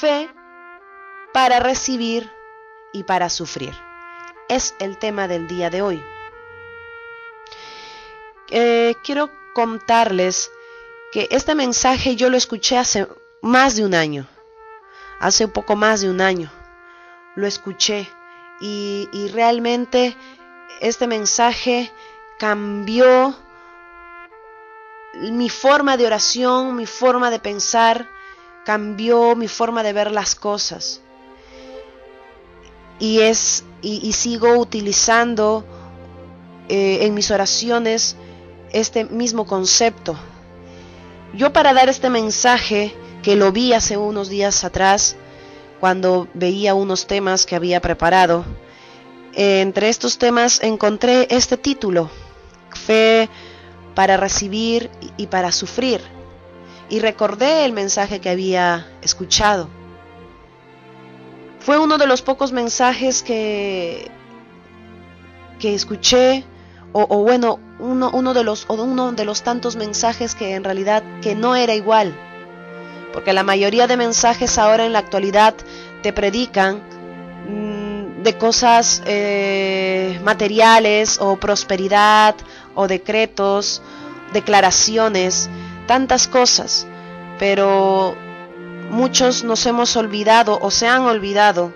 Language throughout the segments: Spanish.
fe para recibir y para sufrir. Es el tema del día de hoy. Quiero contarles que este mensaje yo lo escuché hace más de un año. Hace un poco más de un año lo escuché y realmente este mensaje cambió mi forma de oración, mi forma de pensar, cambió mi forma de ver las cosas. Y sigo utilizando en mis oraciones este mismo concepto. Yo, para dar este mensaje, que lo vi hace unos días atrás, cuando veía unos temas que había preparado, entre estos temas encontré este título: Fe para recibir y para sufrir. Y recordé el mensaje que había escuchado. Fue uno de los pocos mensajes que escuché, uno de los tantos mensajes que en realidad que no era igual. Porque la mayoría de mensajes ahora en la actualidad te predican de cosas materiales, o prosperidad, o decretos, declaraciones, tantas cosas. Pero muchos nos hemos olvidado, o se han olvidado,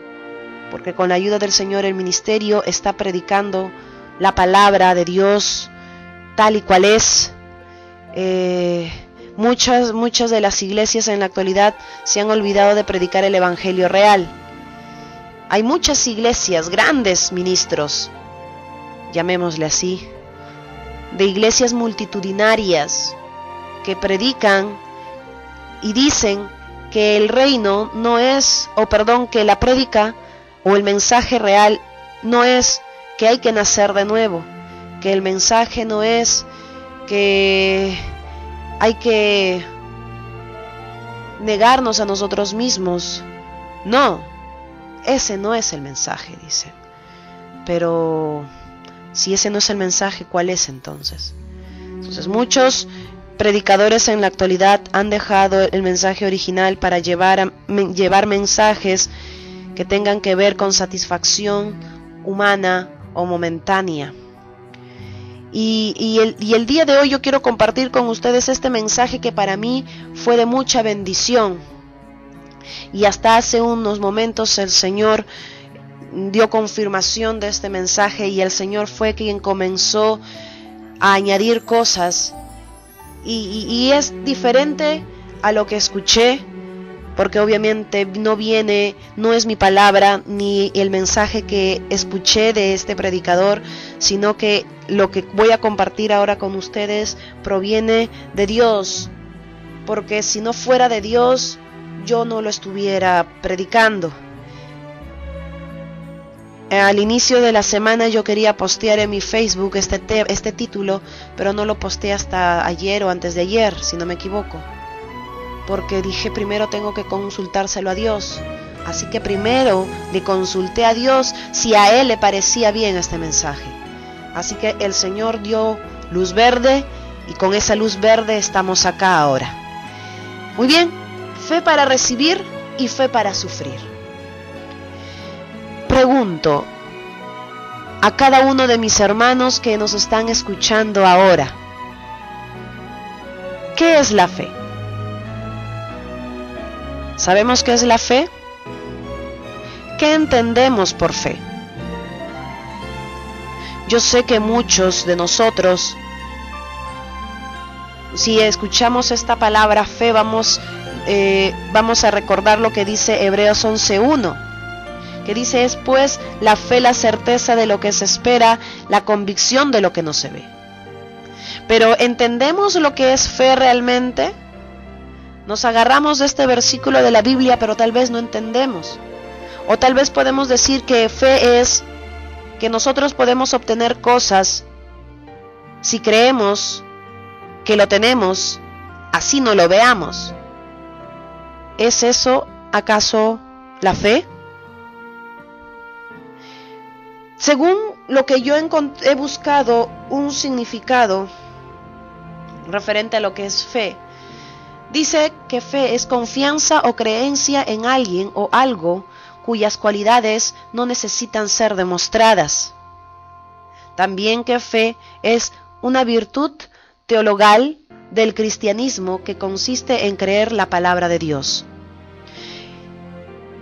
porque con la ayuda del Señor el ministerio está predicando la palabra de Dios tal y cual es. Muchas de las iglesias en la actualidad se han olvidado de predicar el evangelio real. Hay muchas iglesias, grandes ministros, llamémosle así, de iglesias multitudinarias, que predican y dicen que el reino no es, que la prédica o el mensaje real no es que hay que nacer de nuevo, que el mensaje no es que hay que negarnos a nosotros mismos. No, ese no es el mensaje, dice. Pero si ese no es el mensaje, ¿cuál es entonces? Entonces muchos predicadores en la actualidad han dejado el mensaje original para llevar mensajes que tengan que ver con satisfacción humana o momentánea. Y el día de hoy yo quiero compartir con ustedes este mensaje que para mí fue de mucha bendición. Y hasta hace unos momentos el Señor dio confirmación de este mensaje, y el Señor fue quien comenzó a añadir cosas. Y es diferente a lo que escuché, porque obviamente no es mi palabra ni el mensaje que escuché de este predicador, sino que lo que voy a compartir ahora con ustedes proviene de Dios, porque si no fuera de Dios, yo no lo estuviera predicando. Al inicio de la semana yo quería postear en mi Facebook este título, pero no lo posteé hasta ayer o antes de ayer, si no me equivoco, porque dije primero tengo que consultárselo a Dios. Así que primero le consulté a Dios si a Él le parecía bien este mensaje. Así que el Señor dio luz verde, y con esa luz verde estamos acá ahora. Muy bien, fe para recibir y fe para sufrir. Pregunto a cada uno de mis hermanos que nos están escuchando ahora: ¿qué es la fe? ¿Sabemos qué es la fe? ¿Qué entendemos por fe? Yo sé que muchos de nosotros, si escuchamos esta palabra fe, vamos a recordar lo que dice Hebreos 11:1, que dice: es pues la fe la certeza de lo que se espera, la convicción de lo que no se ve. Pero ¿entendemos lo que es fe realmente? Nos agarramos de este versículo de la Biblia, pero tal vez no entendemos. O tal vez podemos decir que fe es que nosotros podemos obtener cosas si creemos que lo tenemos, así no lo veamos. ¿Es eso acaso la fe? Según lo que yo he buscado un significado referente a lo que es fe, Dice que fe es confianza o creencia en alguien o algo cuyas cualidades no necesitan ser demostradas. También que fe es una virtud teologal del cristianismo que consiste en creer la palabra de Dios.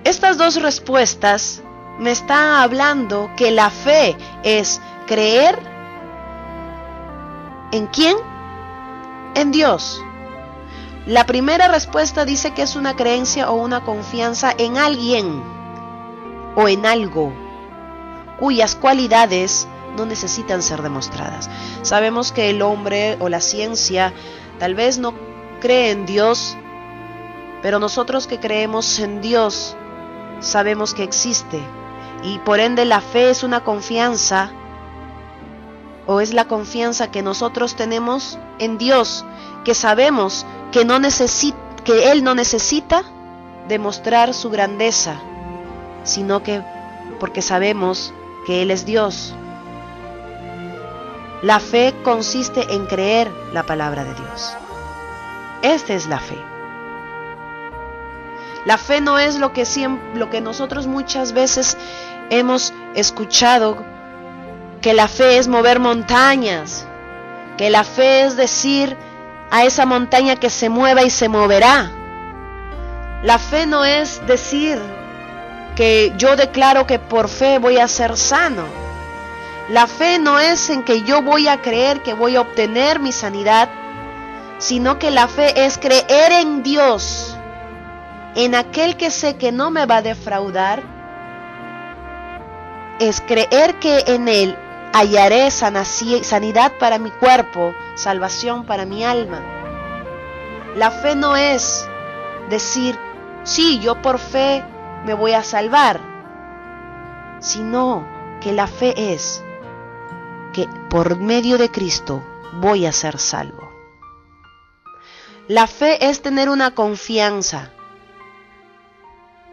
Estas dos respuestas me están hablando que la fe es creer ¿en quién? En Dios. La primera respuesta dice que es una creencia o una confianza en alguien o en algo cuyas cualidades no necesitan ser demostradas. Sabemos que el hombre o la ciencia tal vez no cree en Dios, pero nosotros que creemos en Dios sabemos que existe, y por ende la fe es una confianza, o es la confianza que nosotros tenemos en Dios, que sabemos que Él no necesita demostrar su grandeza, sino que porque sabemos que Él es Dios. La fe consiste en creer la palabra de Dios. Esta es la fe. La fe no es lo que nosotros muchas veces hemos escuchado, que la fe es mover montañas, que la fe es decir a esa montaña que se mueva y se moverá. La fe no es decir que yo declaro que por fe voy a ser sano. La fe no es en que yo voy a creer que voy a obtener mi sanidad, sino que la fe es creer en Dios, en aquel que sé que no me va a defraudar. Es creer que en Él hallaré sanidad para mi cuerpo, salvación para mi alma. La fe no es decir, sí, yo por fe me voy a salvar, sino que la fe es que por medio de Cristo voy a ser salvo. La fe es tener una confianza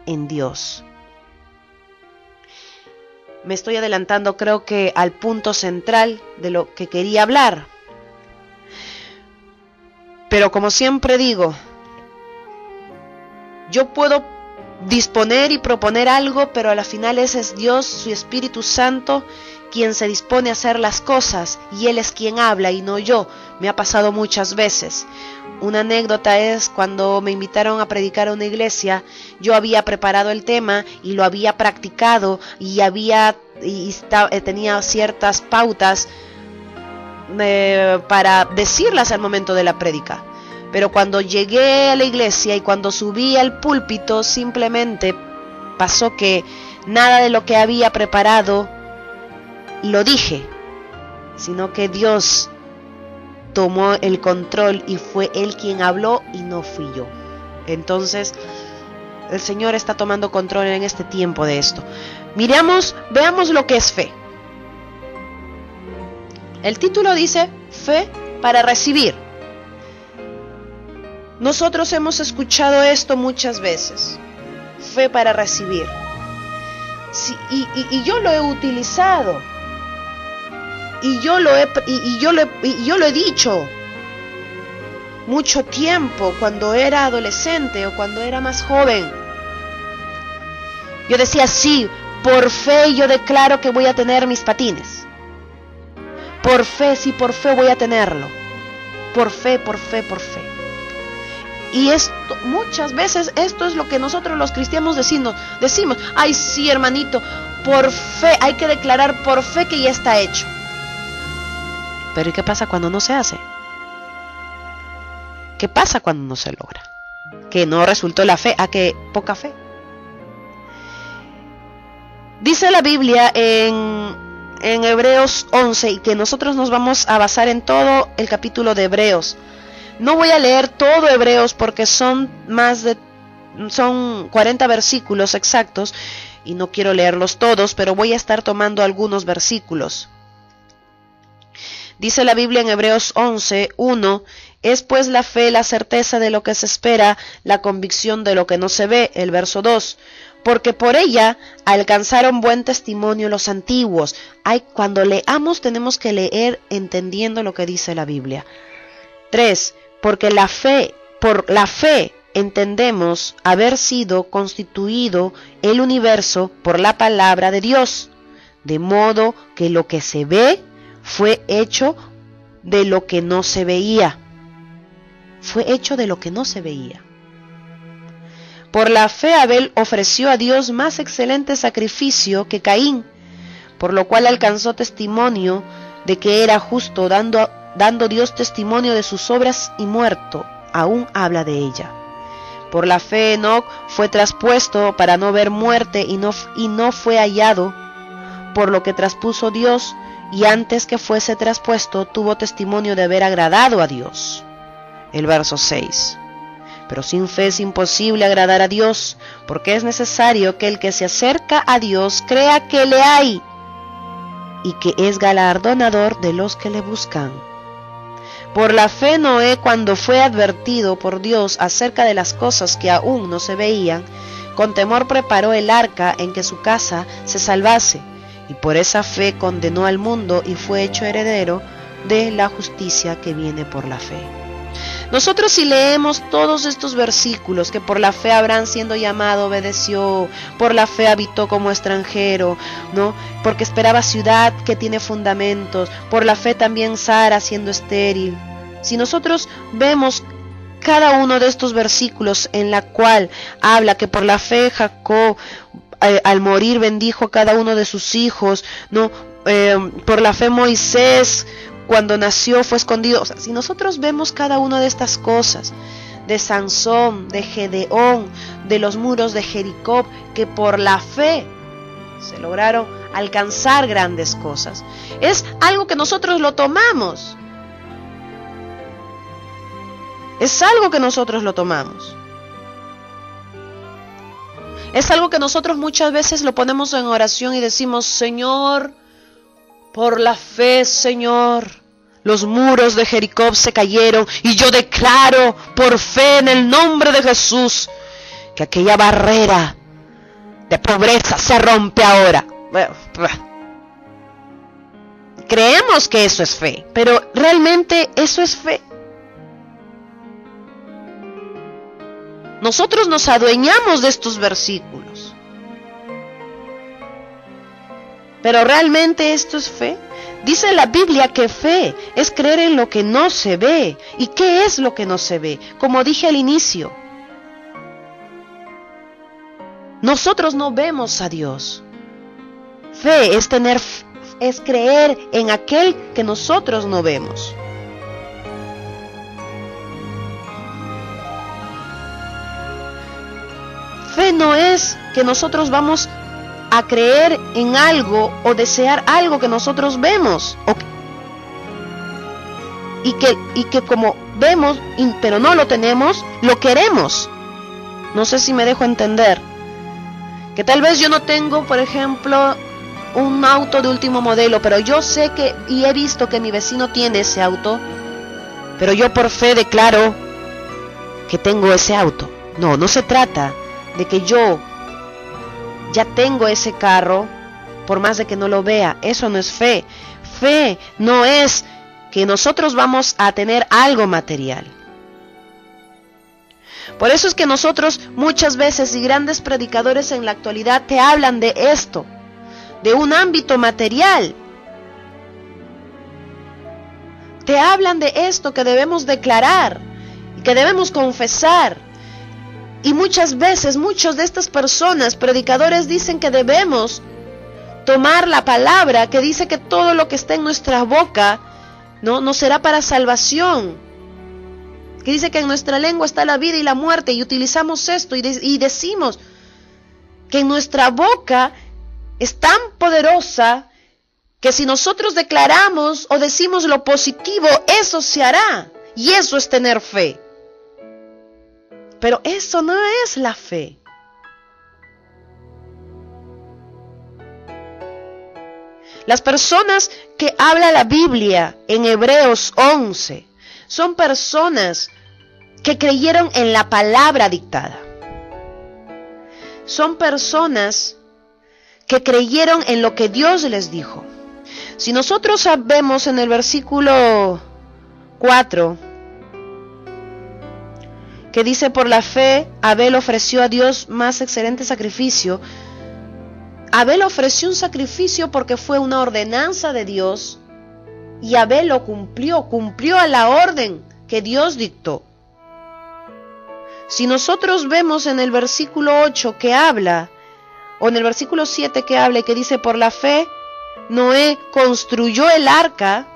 en Dios. Me estoy adelantando, creo que al punto central de lo que quería hablar. Pero como siempre digo, yo puedo disponer y proponer algo, pero a la final ese es Dios, su Espíritu Santo, quien se dispone a hacer las cosas, y Él es quien habla y no yo. Me ha pasado muchas veces. Una anécdota es cuando me invitaron a predicar a una iglesia. Yo había preparado el tema y lo había practicado y tenía ciertas pautas para decirlas al momento de la prédica. Pero cuando llegué a la iglesia y cuando subí al púlpito, simplemente pasó que nada de lo que había preparado lo dije, sino que Dios tomó el control y fue Él quien habló y no fui yo. Entonces, el Señor está tomando control en este tiempo de esto. Veamos lo que es fe. El título dice, fe para recibir. Nosotros hemos escuchado esto muchas veces. Fe para recibir. Sí, y yo lo he utilizado. Y yo lo he dicho mucho tiempo cuando era adolescente o cuando era más joven. Yo decía, sí, por fe yo declaro que voy a tener mis patines. Por fe, sí, por fe voy a tenerlo. Por fe, por fe, por fe. Y esto, muchas veces esto es lo que nosotros los cristianos decimos, ay sí hermanito, por fe, hay que declarar por fe que ya está hecho. Pero ¿y qué pasa cuando no se hace? ¿Qué pasa cuando no se logra? Que no resultó la fe, que poca fe. Dice la Biblia en Hebreos 11, y que nosotros nos vamos a basar en todo el capítulo de Hebreos. No voy a leer todo Hebreos porque son 40 versículos exactos y no quiero leerlos todos, pero voy a estar tomando algunos versículos. Dice la Biblia en Hebreos 11, 1, es pues la fe la certeza de lo que se espera, la convicción de lo que no se ve, el verso 2, porque por ella alcanzaron buen testimonio los antiguos. Cuando leamos tenemos que leer entendiendo lo que dice la Biblia. 3, porque la fe por la fe entendemos haber sido constituido el universo por la palabra de Dios, de modo que lo que se ve fue hecho de lo que no se veía. Fue hecho de lo que no se veía. Por la fe Abel ofreció a Dios más excelente sacrificio que Caín, por lo cual alcanzó testimonio de que era justo, dando Dios testimonio de sus obras, y muerto aún habla de ella. Por la fe Enoc fue traspuesto para no ver muerte y no fue hallado, por lo que traspuso Dios, y antes que fuese traspuesto tuvo testimonio de haber agradado a Dios. El verso 6. Pero sin fe es imposible agradar a Dios, porque es necesario que el que se acerca a Dios crea que le hay y que es galardonador de los que le buscan. Por la fe Noé, cuando fue advertido por Dios acerca de las cosas que aún no se veían, con temor preparó el arca en que su casa se salvase, y por esa fe condenó al mundo y fue hecho heredero de la justicia que viene por la fe. Nosotros, si leemos todos estos versículos, que por la fe Abraham, siendo llamado, obedeció, por la fe habitó como extranjero, ¿no? Porque esperaba ciudad que tiene fundamentos, por la fe también Sara, siendo estéril. Si nosotros vemos cada uno de estos versículos en la cual habla que por la fe Jacob al morir bendijo a cada uno de sus hijos, ¿no? Por la fe Moisés, cuando nació, fue escondido. O sea, si nosotros vemos cada una de estas cosas, de Sansón, de Gedeón, de los muros de Jericó, que por la fe se lograron alcanzar grandes cosas, es algo que nosotros lo tomamos. Es algo que nosotros lo tomamos. Es algo que nosotros muchas veces lo ponemos en oración y decimos: Señor, por la fe, Señor, los muros de Jericó se cayeron, y yo declaro por fe en el nombre de Jesús que aquella barrera de pobreza se rompe ahora. Creemos que eso es fe, pero ¿realmente eso es fe? Nosotros nos adueñamos de estos versículos, pero ¿realmente esto es fe? Dice la Biblia que fe es creer en lo que no se ve. ¿Y qué es lo que no se ve? Como dije al inicio, nosotros no vemos a Dios. Fe es creer en aquel que nosotros no vemos. Fe no es que nosotros vamos a creer en algo o desear algo que nosotros vemos, y que como vemos pero no lo tenemos, lo queremos. No sé si me dejo entender. Que tal vez yo no tengo, por ejemplo, un auto de último modelo, pero yo sé que y he visto que mi vecino tiene ese auto, pero yo por fe declaro que tengo ese auto. No se trata de que yo ya tengo ese carro por más de que no lo vea. Eso no es fe. Fe no es que nosotros vamos a tener algo material. Por eso es que nosotros muchas veces, y grandes predicadores en la actualidad, te hablan de esto, de un ámbito material. Te hablan de esto que debemos declarar y que debemos confesar. Y muchas veces, muchas de estas personas, predicadores, dicen que debemos tomar la palabra que dice que todo lo que está en nuestra boca no será para salvación. Que dice que en nuestra lengua está la vida y la muerte, y utilizamos esto y decimos que en nuestra boca es tan poderosa que si nosotros declaramos o decimos lo positivo, eso se hará, y eso es tener fe. Pero eso no es la fe. Las personas que habla la Biblia en Hebreos 11 son personas que creyeron en la palabra dictada. Son personas que creyeron en lo que Dios les dijo. Si nosotros vemos en el versículo 4, que dice: por la fe Abel ofreció a Dios más excelente sacrificio. Abel ofreció un sacrificio porque fue una ordenanza de Dios y Abel lo cumplió a la orden que Dios dictó. Si nosotros vemos en el versículo 8 que habla, o en el versículo 7 que habla y que dice: por la fe Noé construyó el arca.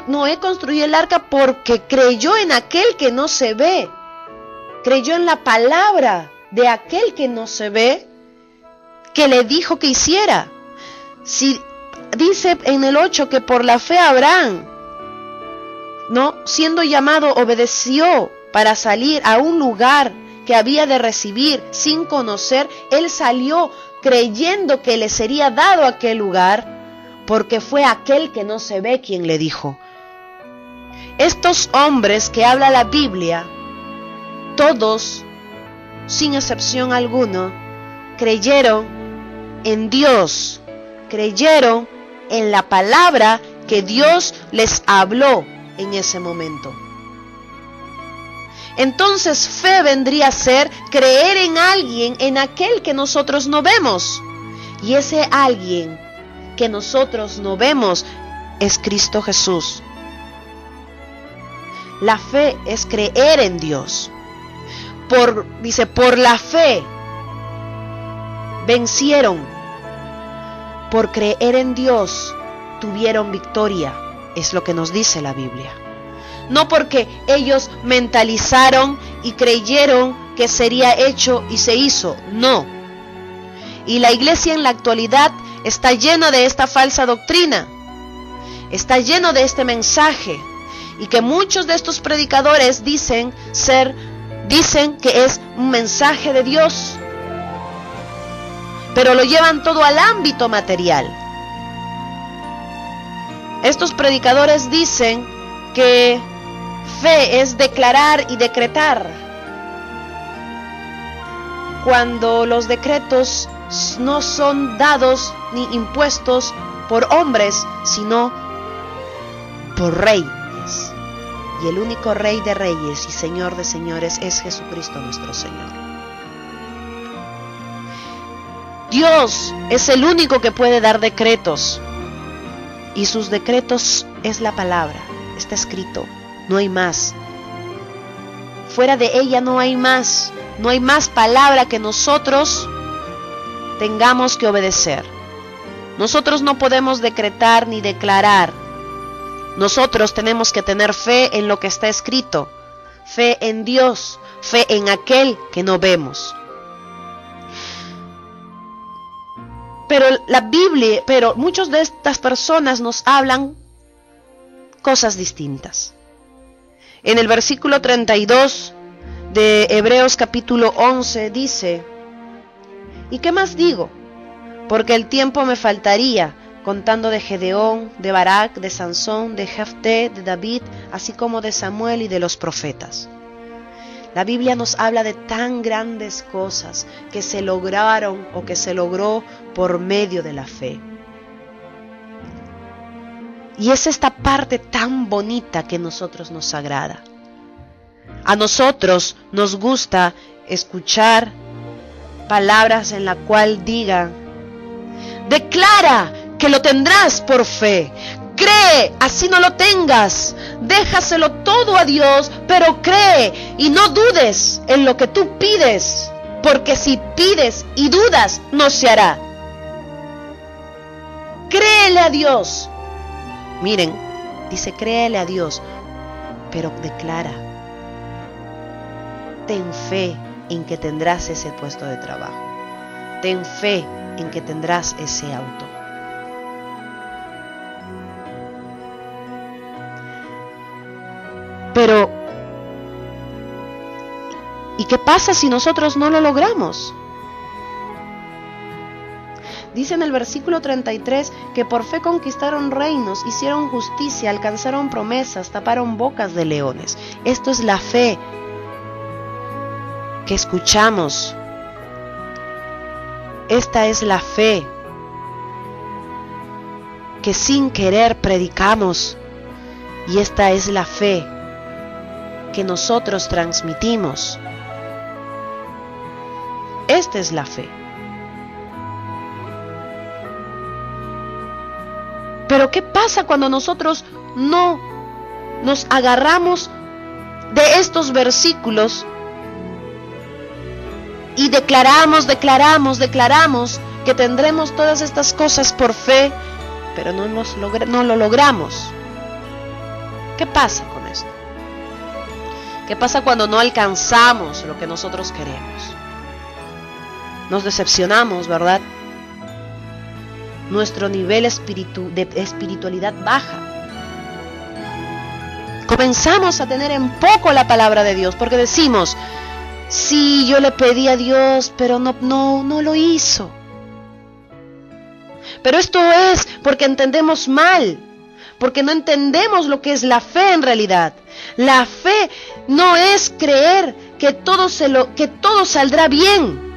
Noé construyó el arca porque creyó en aquel que no se ve, creyó en la palabra de aquel que no se ve, que le dijo que hiciera. Si dice en el 8 que por la fe Abraham, ¿no?, siendo llamado, obedeció para salir a un lugar que había de recibir sin conocer. Él salió creyendo que le sería dado aquel lugar, porque fue aquel que no se ve quien le dijo. Estos hombres que habla la Biblia, todos, sin excepción alguna, creyeron en Dios, creyeron en la palabra que Dios les habló en ese momento. Entonces fe vendría a ser creer en alguien, en aquel que nosotros no vemos. Y ese alguien que nosotros no vemos es Cristo Jesús. La fe es creer en Dios. Dice, por la fe vencieron. Por creer en Dios tuvieron victoria. Es lo que nos dice la Biblia. No porque ellos mentalizaron y creyeron que sería hecho y se hizo. No. Y la iglesia en la actualidad está llena de esta falsa doctrina. Está lleno de este mensaje. Y que muchos de estos predicadores dicen que es un mensaje de Dios. Pero lo llevan todo al ámbito material. Estos predicadores dicen que fe es declarar y decretar, cuando los decretos no son dados ni impuestos por hombres, sino por reyes. Y el único Rey de reyes y Señor de señores es Jesucristo nuestro Señor. Dios es el único que puede dar decretos. Y sus decretos es la palabra. Está escrito. No hay más. Fuera de ella no hay más. No hay más palabra que nosotros tengamos que obedecer. Nosotros no podemos decretar ni declarar. Nosotros tenemos que tener fe en lo que está escrito. Fe en Dios. Fe en aquel que no vemos. Pero muchos de estas personas nos hablan cosas distintas. En el versículo 32 de Hebreos capítulo 11 dice: ¿y qué más digo? Porque el tiempo me faltaría, contando de Gedeón, de Barak, de Sansón, de Jefté, de David, así como de Samuel y de los profetas. La Biblia nos habla de tan grandes cosas que se lograron o que se logró por medio de la fe. Y es esta parte tan bonita que a nosotros nos agrada. A nosotros nos gusta escuchar palabras en la cual digan: declara que lo tendrás por fe. Cree, así no lo tengas. Déjaselo todo a Dios, pero cree y no dudes en lo que tú pides, porque si pides y dudas, no se hará. Créele a Dios. Miren, dice créele a Dios, pero declara. Ten fe en que tendrás ese puesto de trabajo. Ten fe en que tendrás ese auto. Pero, ¿y qué pasa si nosotros no lo logramos? Dice en el versículo 33 que por fe conquistaron reinos, hicieron justicia, alcanzaron promesas, taparon bocas de leones. Esto es la fe que escuchamos. Esta es la fe que sin querer predicamos. Y esta es la fe que nosotros transmitimos. Esta es la fe. Pero ¿qué pasa cuando nosotros no nos agarramos de estos versículos y declaramos que tendremos todas estas cosas por fe, pero no lo logramos? ¿Qué pasa con esto? ¿Qué pasa cuando no alcanzamos lo que nosotros queremos? Nos decepcionamos, ¿verdad? Nuestro nivel de espiritualidad baja. Comenzamos a tener en poco la palabra de Dios, porque decimos: sí, yo le pedí a Dios, pero no lo hizo. Pero esto es porque entendemos mal, porque no entendemos lo que es la fe en realidad. La fe no es creer que todo saldrá bien.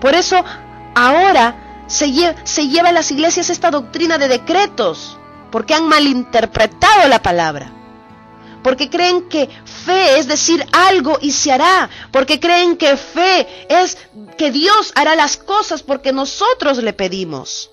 Por eso ahora se lleva a las iglesias esta doctrina de decretos, porque han malinterpretado la palabra. Porque creen que fe es decir algo y se hará. Porque creen que fe es que Dios hará las cosas porque nosotros le pedimos.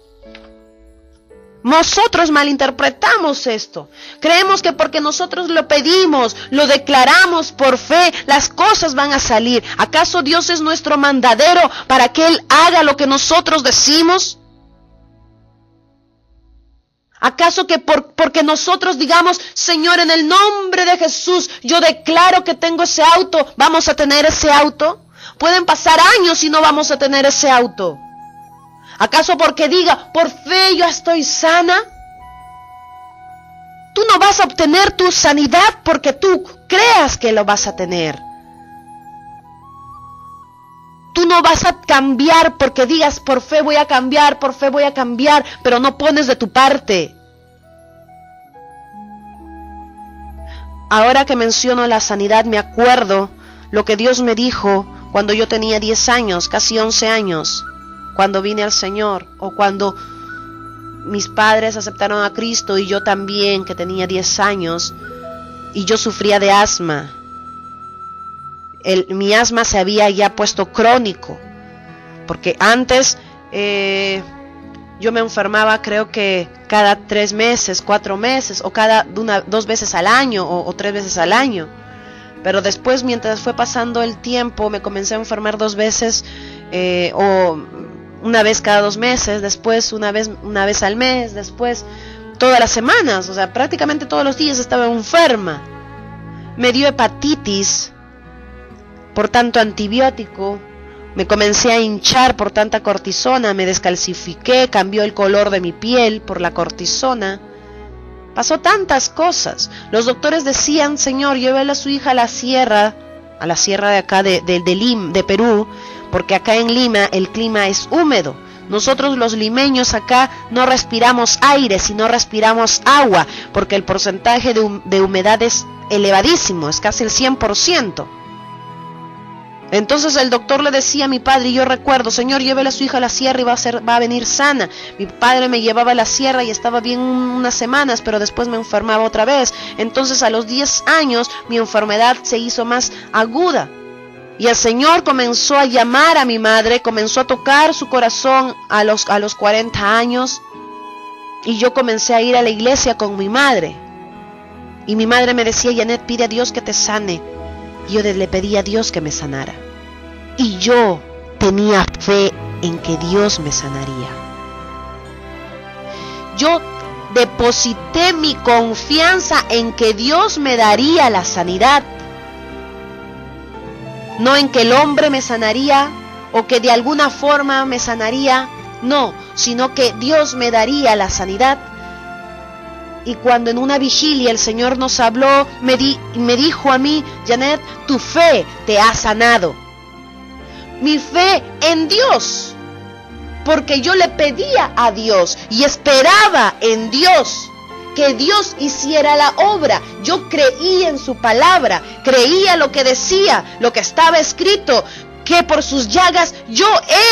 Nosotros malinterpretamos esto. Creemos que porque nosotros lo pedimos, lo declaramos por fe, las cosas van a salir. ¿Acaso Dios es nuestro mandadero para que Él haga lo que nosotros decimos? ¿Acaso que porque nosotros digamos: Señor, en el nombre de Jesús, yo declaro que tengo ese auto, vamos a tener ese auto? Pueden pasar años y no vamos a tener ese auto. ¿Acaso porque diga: por fe yo estoy sana? Tú no vas a obtener tu sanidad porque tú creas que lo vas a tener. Tú no vas a cambiar porque digas: por fe voy a cambiar, pero no pones de tu parte. Ahora que menciono la sanidad, me acuerdo lo que Dios me dijo cuando yo tenía 10 años, casi 11 años, cuando vine al Señor, o cuando mis padres aceptaron a Cristo y yo también, que tenía 10 años, y yo sufría de asma. Mi asma se había ya puesto crónico, porque antes yo me enfermaba, creo que cada 3 meses, 4 meses, o cada 2 veces al año, o 3 veces al año. Pero después, mientras fue pasando el tiempo, me comencé a enfermar 2 veces, o una vez cada 2 meses, después una vez al mes, después todas las semanas, o sea, prácticamente todos los días estaba enferma. Me dio hepatitis por tanto antibiótico, me comencé a hinchar por tanta cortisona, me descalcifiqué, cambió el color de mi piel por la cortisona. Pasó tantas cosas. Los doctores decían: Señor, llévele a su hija a la sierra de acá de Perú, porque acá en Lima el clima es húmedo. Nosotros los limeños acá no respiramos aire, sino respiramos agua, porque el porcentaje de humedad es elevadísimo, es casi el 100%. Entonces el doctor le decía a mi padre, y yo recuerdo: Señor, llévele a su hija a la sierra y va a venir sana. Mi padre me llevaba a la sierra y estaba bien unas semanas, pero después me enfermaba otra vez. Entonces a los 10 años mi enfermedad se hizo más aguda. Y el Señor comenzó a llamar a mi madre, comenzó a tocar su corazón a los 40 años. Y yo comencé a ir a la iglesia con mi madre. Y mi madre me decía: Janet, pide a Dios que te sane. Y yo le pedí a Dios que me sanara. Y yo tenía fe en que Dios me sanaría. Yo deposité mi confianza en que Dios me daría la sanidad. No en que el hombre me sanaría o que de alguna forma me sanaría. No, sino que Dios me daría la sanidad. Y cuando en una vigilia el Señor nos habló, me dijo a mí: Janet, tu fe te ha sanado. Mi fe en Dios, porque yo le pedía a Dios y esperaba en Dios que Dios hiciera la obra. Yo creía en su palabra, creía lo que decía, lo que estaba escrito, que por sus llagas yo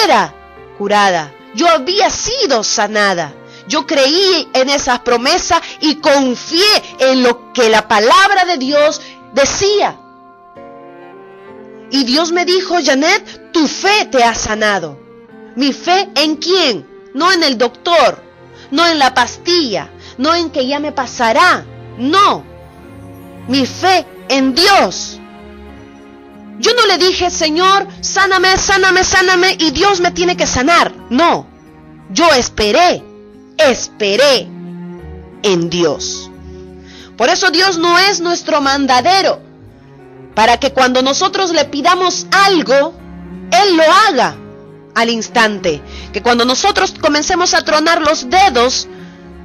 era curada, yo había sido sanada. Yo creí en esa promesa y confié en lo que la palabra de Dios decía. Y Dios me dijo: Janet, tu fe te ha sanado. ¿Mi fe en quién? No en el doctor, no en la pastilla, no en que ya me pasará. No, mi fe en Dios. Yo no le dije: Señor, sáname, sáname, sáname, y Dios me tiene que sanar. No, yo esperé en Dios. Por eso Dios no es nuestro mandadero, para que cuando nosotros le pidamos algo, Él lo haga al instante. Que cuando nosotros comencemos a tronar los dedos,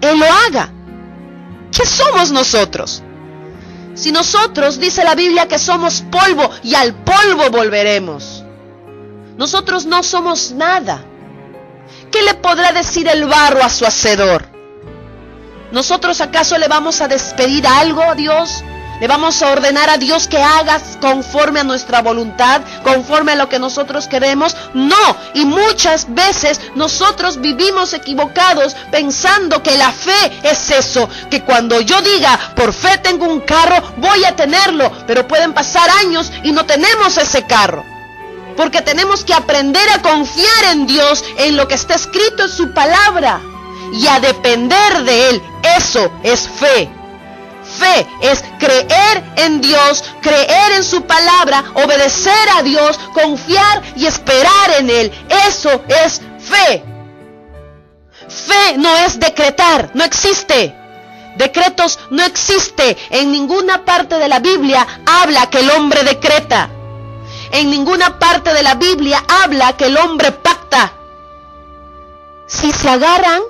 Él lo haga. ¿Qué somos nosotros? Si nosotros, dice la Biblia, que somos polvo y al polvo volveremos. Nosotros no somos nada. ¿Qué le podrá decir el barro a su hacedor? ¿Nosotros acaso le vamos a despedir algo a Dios? ¿Le vamos a ordenar a Dios que hagas conforme a nuestra voluntad, conforme a lo que nosotros queremos? No, y muchas veces nosotros vivimos equivocados pensando que la fe es eso, que cuando yo diga, por fe tengo un carro, voy a tenerlo, pero pueden pasar años y no tenemos ese carro. Porque tenemos que aprender a confiar en Dios, en lo que está escrito en su palabra, y a depender de Él. Eso es fe. Fe es creer en Dios, creer en su palabra, obedecer a Dios, confiar y esperar en Él. Eso es fe. Fe no es decretar, no existe. Decretos no existe. En ninguna parte de la Biblia habla que el hombre decreta. En ninguna parte de la Biblia habla que el hombre pacta. Si se agarran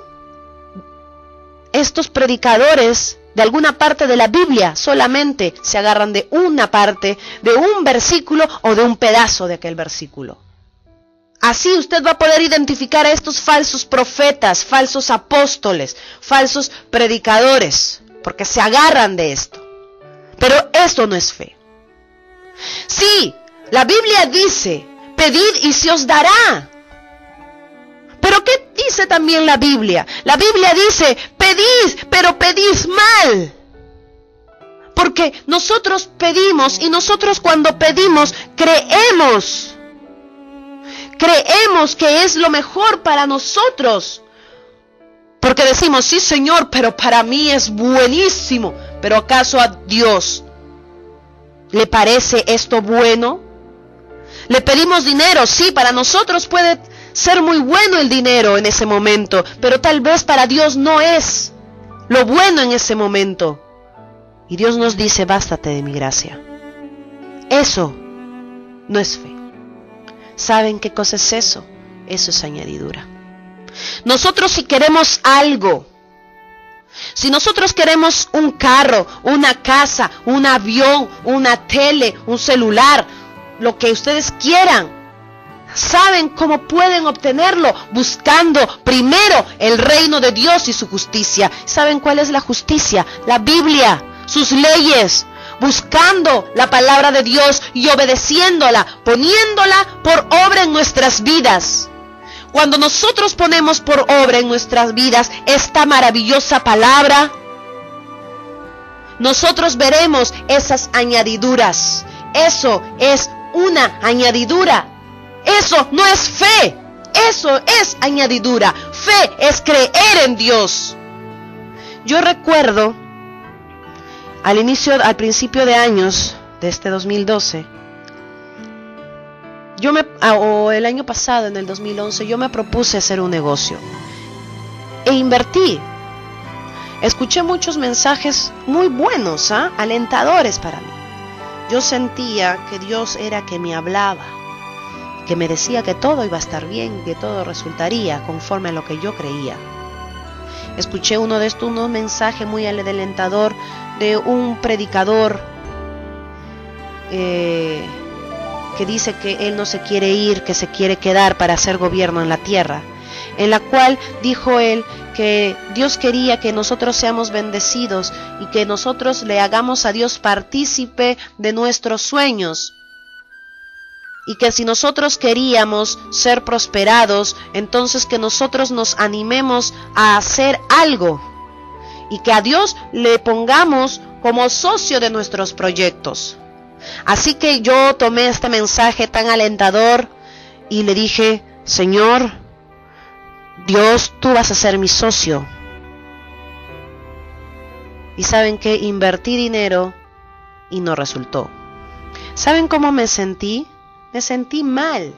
estos predicadores de alguna parte de la Biblia, solamente se agarran de una parte, de un versículo o de un pedazo de aquel versículo. Así usted va a poder identificar a estos falsos profetas, falsos apóstoles, falsos predicadores, porque se agarran de esto. Pero esto no es fe. Sí, la Biblia dice: pedid y se os dará. Pero ¿qué dice también la Biblia? La Biblia dice: pedís, pero pedís mal. Porque nosotros pedimos, y nosotros cuando pedimos creemos que es lo mejor para nosotros. Porque decimos: sí, Señor, pero para mí es buenísimo. Pero ¿acaso a Dios le parece esto bueno? Le pedimos dinero, sí, para nosotros puede ser muy bueno el dinero en ese momento, pero tal vez para Dios no es lo bueno en ese momento. Y Dios nos dice: bástate de mi gracia. Eso no es fe. ¿Saben qué cosa es eso? Eso es añadidura. Nosotros, si queremos algo, si nosotros queremos un carro, una casa, un avión, una tele, un celular, lo que ustedes quieran, ¿saben cómo pueden obtenerlo? Buscando primero el reino de Dios y su justicia. ¿Saben cuál es la justicia? La Biblia, sus leyes. Buscando la palabra de Dios y obedeciéndola, poniéndola por obra en nuestras vidas. Cuando nosotros ponemos por obra en nuestras vidas esta maravillosa palabra, nosotros veremos esas añadiduras. Eso es una añadidura. Eso no es fe, eso es añadidura. Fe es creer en Dios. Yo recuerdo al principio de años de este 2012, o el año pasado, en el 2011, yo me propuse hacer un negocio e invertí. Escuché muchos mensajes muy buenos, alentadores para mí. Yo sentía que Dios era que me hablaba, que me decía que todo iba a estar bien, que todo resultaría conforme a lo que yo creía. Escuché uno mensaje muy alentador de un predicador que dice que él no se quiere ir, que se quiere quedar para hacer gobierno en la tierra, en la cual dijo él que Dios quería que nosotros seamos bendecidos y que nosotros le hagamos a Dios partícipe de nuestros sueños y que si nosotros queríamos ser prosperados, entonces que nosotros nos animemos a hacer algo y que a Dios le pongamos como socio de nuestros proyectos. Así que yo tomé este mensaje tan alentador y le dije: Señor, Dios, tú vas a ser mi socio. Y ¿saben qué? Invertí dinero y no resultó. ¿Saben cómo me sentí? Me sentí mal.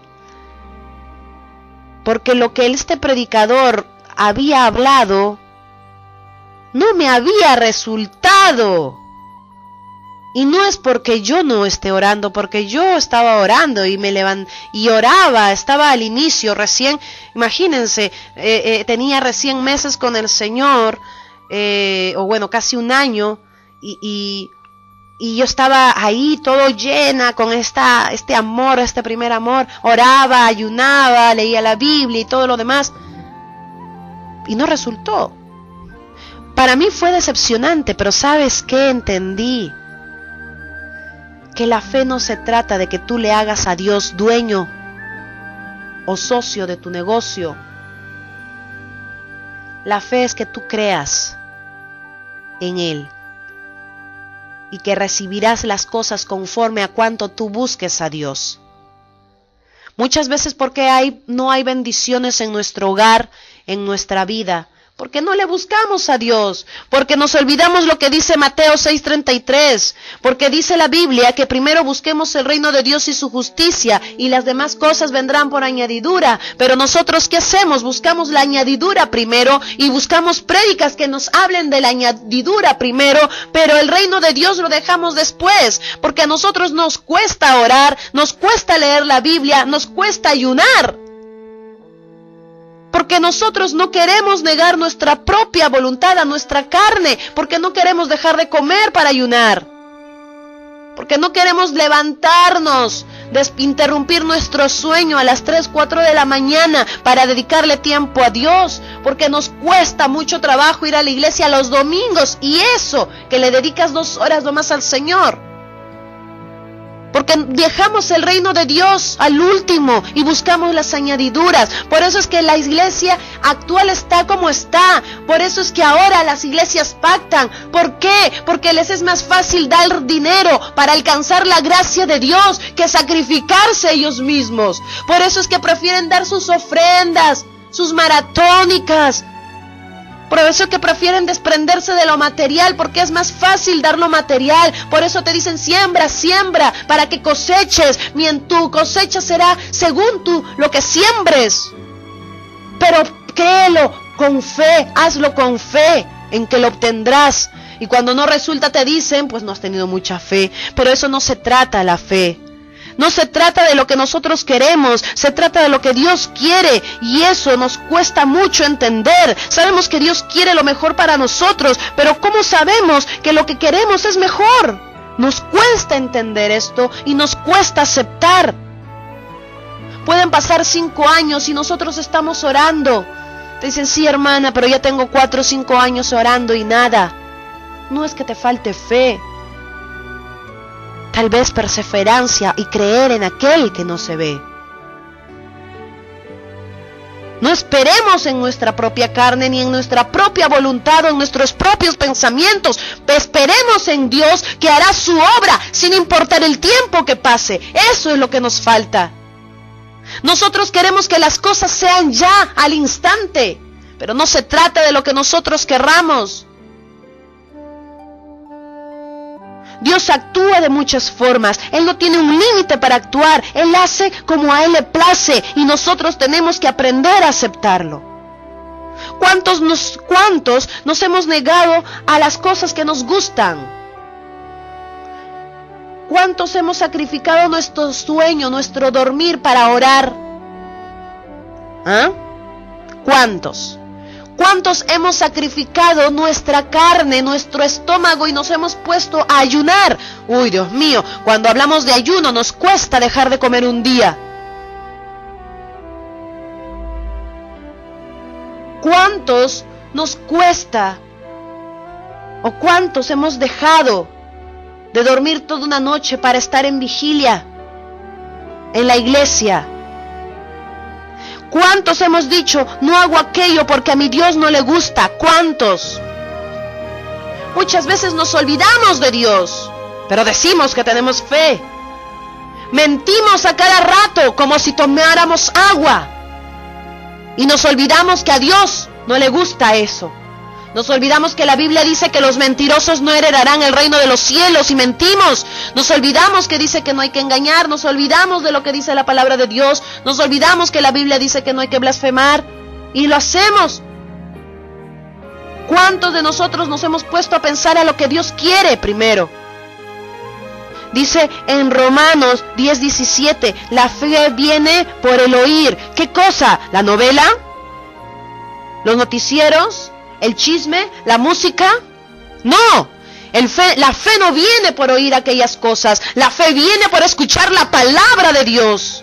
Porque lo que este predicador había hablado no me había resultado. Y no es porque yo no esté orando, porque yo estaba orando y me levanté y oraba, estaba al inicio recién, imagínense, tenía recién meses con el Señor, o bueno, casi un año, y yo estaba ahí todo llena con este amor, este primer amor, oraba, ayunaba, leía la Biblia y todo lo demás, y no resultó. Para mí fue decepcionante, pero ¿sabes qué? Entendí que la fe no se trata de que tú le hagas a Dios dueño o socio de tu negocio. La fe es que tú creas en Él y que recibirás las cosas conforme a cuanto tú busques a Dios. Muchas veces porque no hay bendiciones en nuestro hogar, en nuestra vida, porque no le buscamos a Dios, porque nos olvidamos lo que dice Mateo 6:33, porque dice la Biblia que primero busquemos el reino de Dios y su justicia, y las demás cosas vendrán por añadidura. Pero nosotros, ¿qué hacemos? Buscamos la añadidura primero y buscamos prédicas que nos hablen de la añadidura primero, pero el reino de Dios lo dejamos después, porque a nosotros nos cuesta orar, nos cuesta leer la Biblia, nos cuesta ayunar. Porque nosotros no queremos negar nuestra propia voluntad a nuestra carne, porque no queremos dejar de comer para ayunar, porque no queremos levantarnos, interrumpir nuestro sueño a las 3, 4 de la mañana para dedicarle tiempo a Dios, porque nos cuesta mucho trabajo ir a la iglesia los domingos, y eso, que le dedicas 2 horas nomás al Señor. Porque dejamos el reino de Dios al último y buscamos las añadiduras. Por eso es que la iglesia actual está como está. Por eso es que ahora las iglesias pactan. ¿Por qué? Porque les es más fácil dar dinero para alcanzar la gracia de Dios que sacrificarse ellos mismos. Por eso es que prefieren dar sus ofrendas, sus maratónicas. Por eso es que prefieren desprenderse de lo material, porque es más fácil dar lo material. Por eso te dicen: siembra, siembra, para que coseches. Tu cosecha será según tú lo que siembres. Pero créelo con fe, hazlo con fe en que lo obtendrás. Y cuando no resulta te dicen: pues no has tenido mucha fe. Pero eso no se trata la fe. No se trata de lo que nosotros queremos, se trata de lo que Dios quiere, y eso nos cuesta mucho entender. Sabemos que Dios quiere lo mejor para nosotros, pero ¿cómo sabemos que lo que queremos es mejor? Nos cuesta entender esto y nos cuesta aceptar. Pueden pasar 5 años y nosotros estamos orando. Te dicen: sí, hermana, pero ya tengo 4 o 5 años orando y nada. No es que te falte fe. Tal vez perseverancia y creer en aquel que no se ve. No esperemos en nuestra propia carne, ni en nuestra propia voluntad o en nuestros propios pensamientos. Esperemos en Dios, que hará su obra sin importar el tiempo que pase. Eso es lo que nos falta. Nosotros queremos que las cosas sean ya, al instante, pero no se trata de lo que nosotros querramos. Dios actúa de muchas formas. Él no tiene un límite para actuar. Él hace como a Él le place, y nosotros tenemos que aprender a aceptarlo. ¿Cuántos nos hemos negado a las cosas que nos gustan? ¿Cuántos hemos sacrificado nuestro sueño, nuestro dormir para orar? ¿Cuántos? ¿Cuántos hemos sacrificado nuestra carne, nuestro estómago, y nos hemos puesto a ayunar? Uy, Dios mío, cuando hablamos de ayuno nos cuesta dejar de comer un día. ¿Cuántos nos cuesta o cuántos hemos dejado de dormir toda una noche para estar en vigilia? en la iglesia? ¿Cuántos hemos dicho, no hago aquello porque a mi Dios no le gusta? ¿Cuántos? Muchas veces nos olvidamos de Dios, pero decimos que tenemos fe. Mentimos a cada rato como si tomáramos agua. Y nos olvidamos que a Dios no le gusta eso. Nos olvidamos que la Biblia dice que los mentirosos no heredarán el reino de los cielos y mentimos. Nos olvidamos que dice que no hay que engañar. Nos olvidamos de lo que dice la palabra de Dios. Nos olvidamos que la Biblia dice que no hay que blasfemar. Y lo hacemos. ¿Cuántos de nosotros nos hemos puesto a pensar a lo que Dios quiere primero? Dice en Romanos 10:17, la fe viene por el oír. ¿Qué cosa? ¿La novela? ¿Los noticieros? ¿El chisme? ¿La música? No, la fe no viene por oír aquellas cosas. La fe viene por escuchar la palabra de Dios.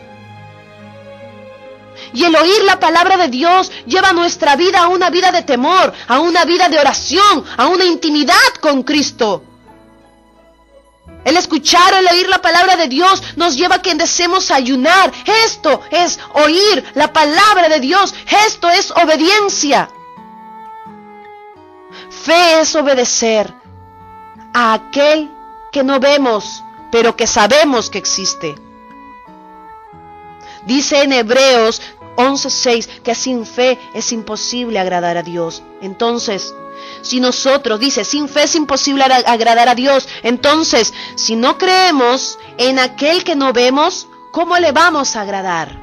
Y el oír la palabra de Dios lleva nuestra vida a una vida de temor, a una vida de oración, a una intimidad con Cristo. El escuchar, el oír la palabra de Dios nos lleva a que deseemos ayunar. Esto es oír la palabra de Dios. Esto es obediencia. Fe es obedecer a aquel que no vemos, pero que sabemos que existe. Dice en Hebreos 11:6 que sin fe es imposible agradar a Dios. Entonces, si nosotros, dice, sin fe es imposible agradar a Dios. Entonces, si no creemos en aquel que no vemos, ¿cómo le vamos a agradar?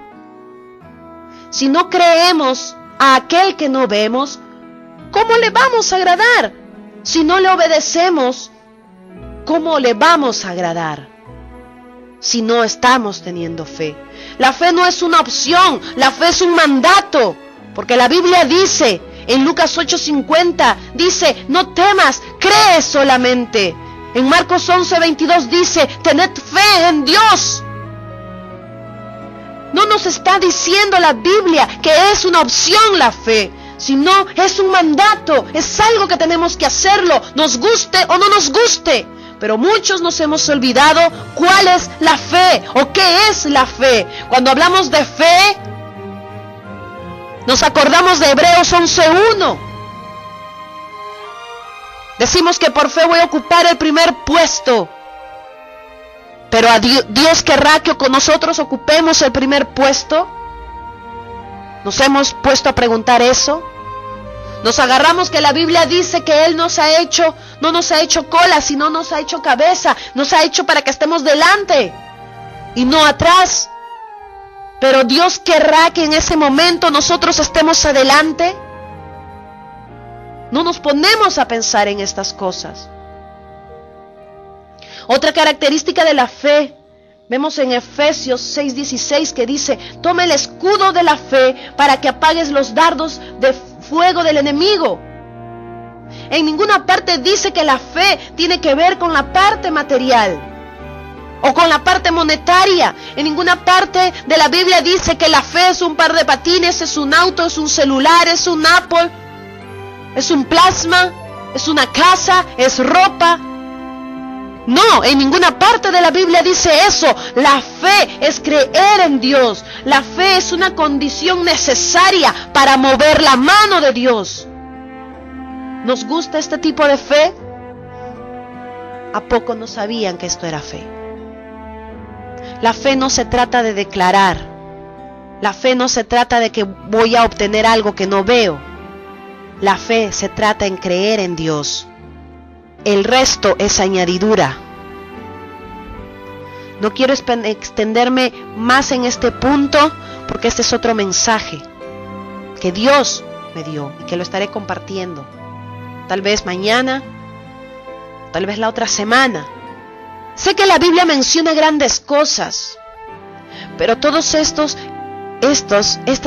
Si no creemos a aquel que no vemos, ¿cómo le vamos a agradar? Si no le obedecemos, ¿cómo le vamos a agradar? Si no estamos teniendo fe. La fe no es una opción, la fe es un mandato. Porque la Biblia dice, en Lucas 8:50, dice, no temas, cree solamente. En Marcos 11:22 dice, tened fe en Dios. No nos está diciendo la Biblia que es una opción la fe, sino es un mandato, es algo que tenemos que hacerlo, nos guste o no nos guste. Pero muchos nos hemos olvidado cuál es la fe o qué es la fe. Cuando hablamos de fe, nos acordamos de Hebreos 11:1. Decimos que por fe voy a ocupar el primer puesto. Pero a Dios querrá que nosotros ocupemos el primer puesto. ¿Nos hemos puesto a preguntar eso? Nos agarramos que la Biblia dice que Él no nos ha hecho cola, sino nos ha hecho cabeza. Nos ha hecho para que estemos delante y no atrás. Pero Dios querrá que en ese momento nosotros estemos adelante. No nos ponemos a pensar en estas cosas. Otra característica de la fe, vemos en Efesios 6:16 que dice, toma el escudo de la fe para que apagues los dardos de fuego del enemigo. En ninguna parte dice que la fe tiene que ver con la parte material o con la parte monetaria. En ninguna parte de la Biblia dice que la fe es un par de patines, es un auto, es un celular, es un Apple, es un plasma, es una casa, es ropa. No, en ninguna parte de la Biblia dice eso. La fe es creer en Dios. La fe es una condición necesaria para mover la mano de Dios. ¿Nos gusta este tipo de fe? ¿A poco no sabían que esto era fe? La fe no se trata de declarar. La fe no se trata de que voy a obtener algo que no veo. La fe se trata en creer en Dios. El resto es añadidura. No quiero extenderme más en este punto porque este es otro mensaje que Dios me dio y que lo estaré compartiendo. Tal vez mañana, tal vez la otra semana. Sé que la Biblia menciona grandes cosas, pero todos estas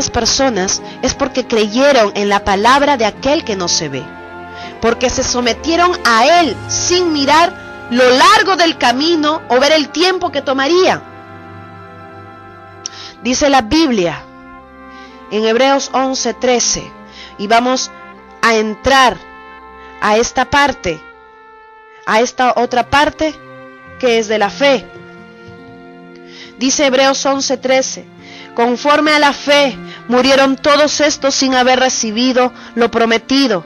personas es porque creyeron en la palabra de aquel que no se ve. Porque se sometieron a Él sin mirar lo largo del camino o ver el tiempo que tomaría. Dice la Biblia en Hebreos 11:13, y vamos a entrar a esta parte, a esta otra parte que es de la fe. Dice Hebreos 11:13, conforme a la fe murieron todos estos sin haber recibido lo prometido,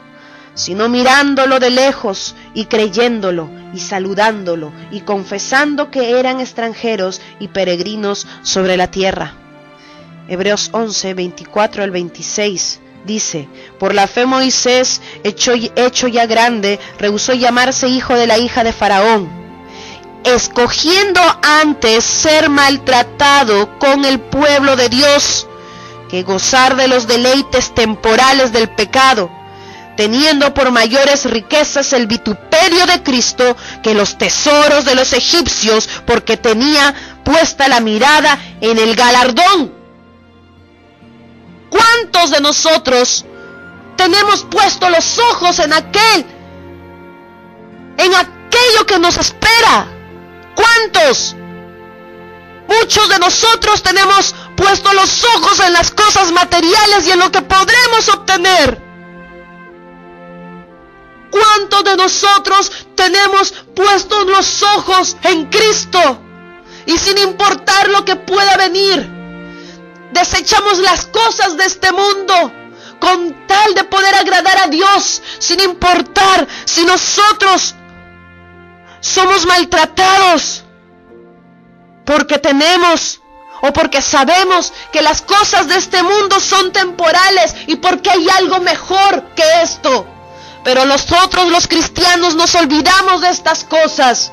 sino mirándolo de lejos y creyéndolo y saludándolo y confesando que eran extranjeros y peregrinos sobre la tierra. Hebreos 11:24 al 26 dice, por la fe Moisés, hecho ya grande, rehusó llamarse hijo de la hija de Faraón, escogiendo antes ser maltratado con el pueblo de Dios, que gozar de los deleites temporales del pecado, teniendo por mayores riquezas el vituperio de Cristo que los tesoros de los egipcios, porque tenía puesta la mirada en el galardón. ¿Cuántos de nosotros tenemos puestos los ojos en aquello que nos espera? ¿Cuántos? Muchos de nosotros tenemos puestos los ojos en las cosas materiales y en lo que podremos obtener. ¿Cuántos de nosotros tenemos puestos los ojos en Cristo? Y sin importar lo que pueda venir, desechamos las cosas de este mundo con tal de poder agradar a Dios, sin importar si nosotros somos maltratados porque tenemos o porque sabemos que las cosas de este mundo son temporales y porque hay algo mejor que esto. Pero nosotros los cristianos nos olvidamos de estas cosas.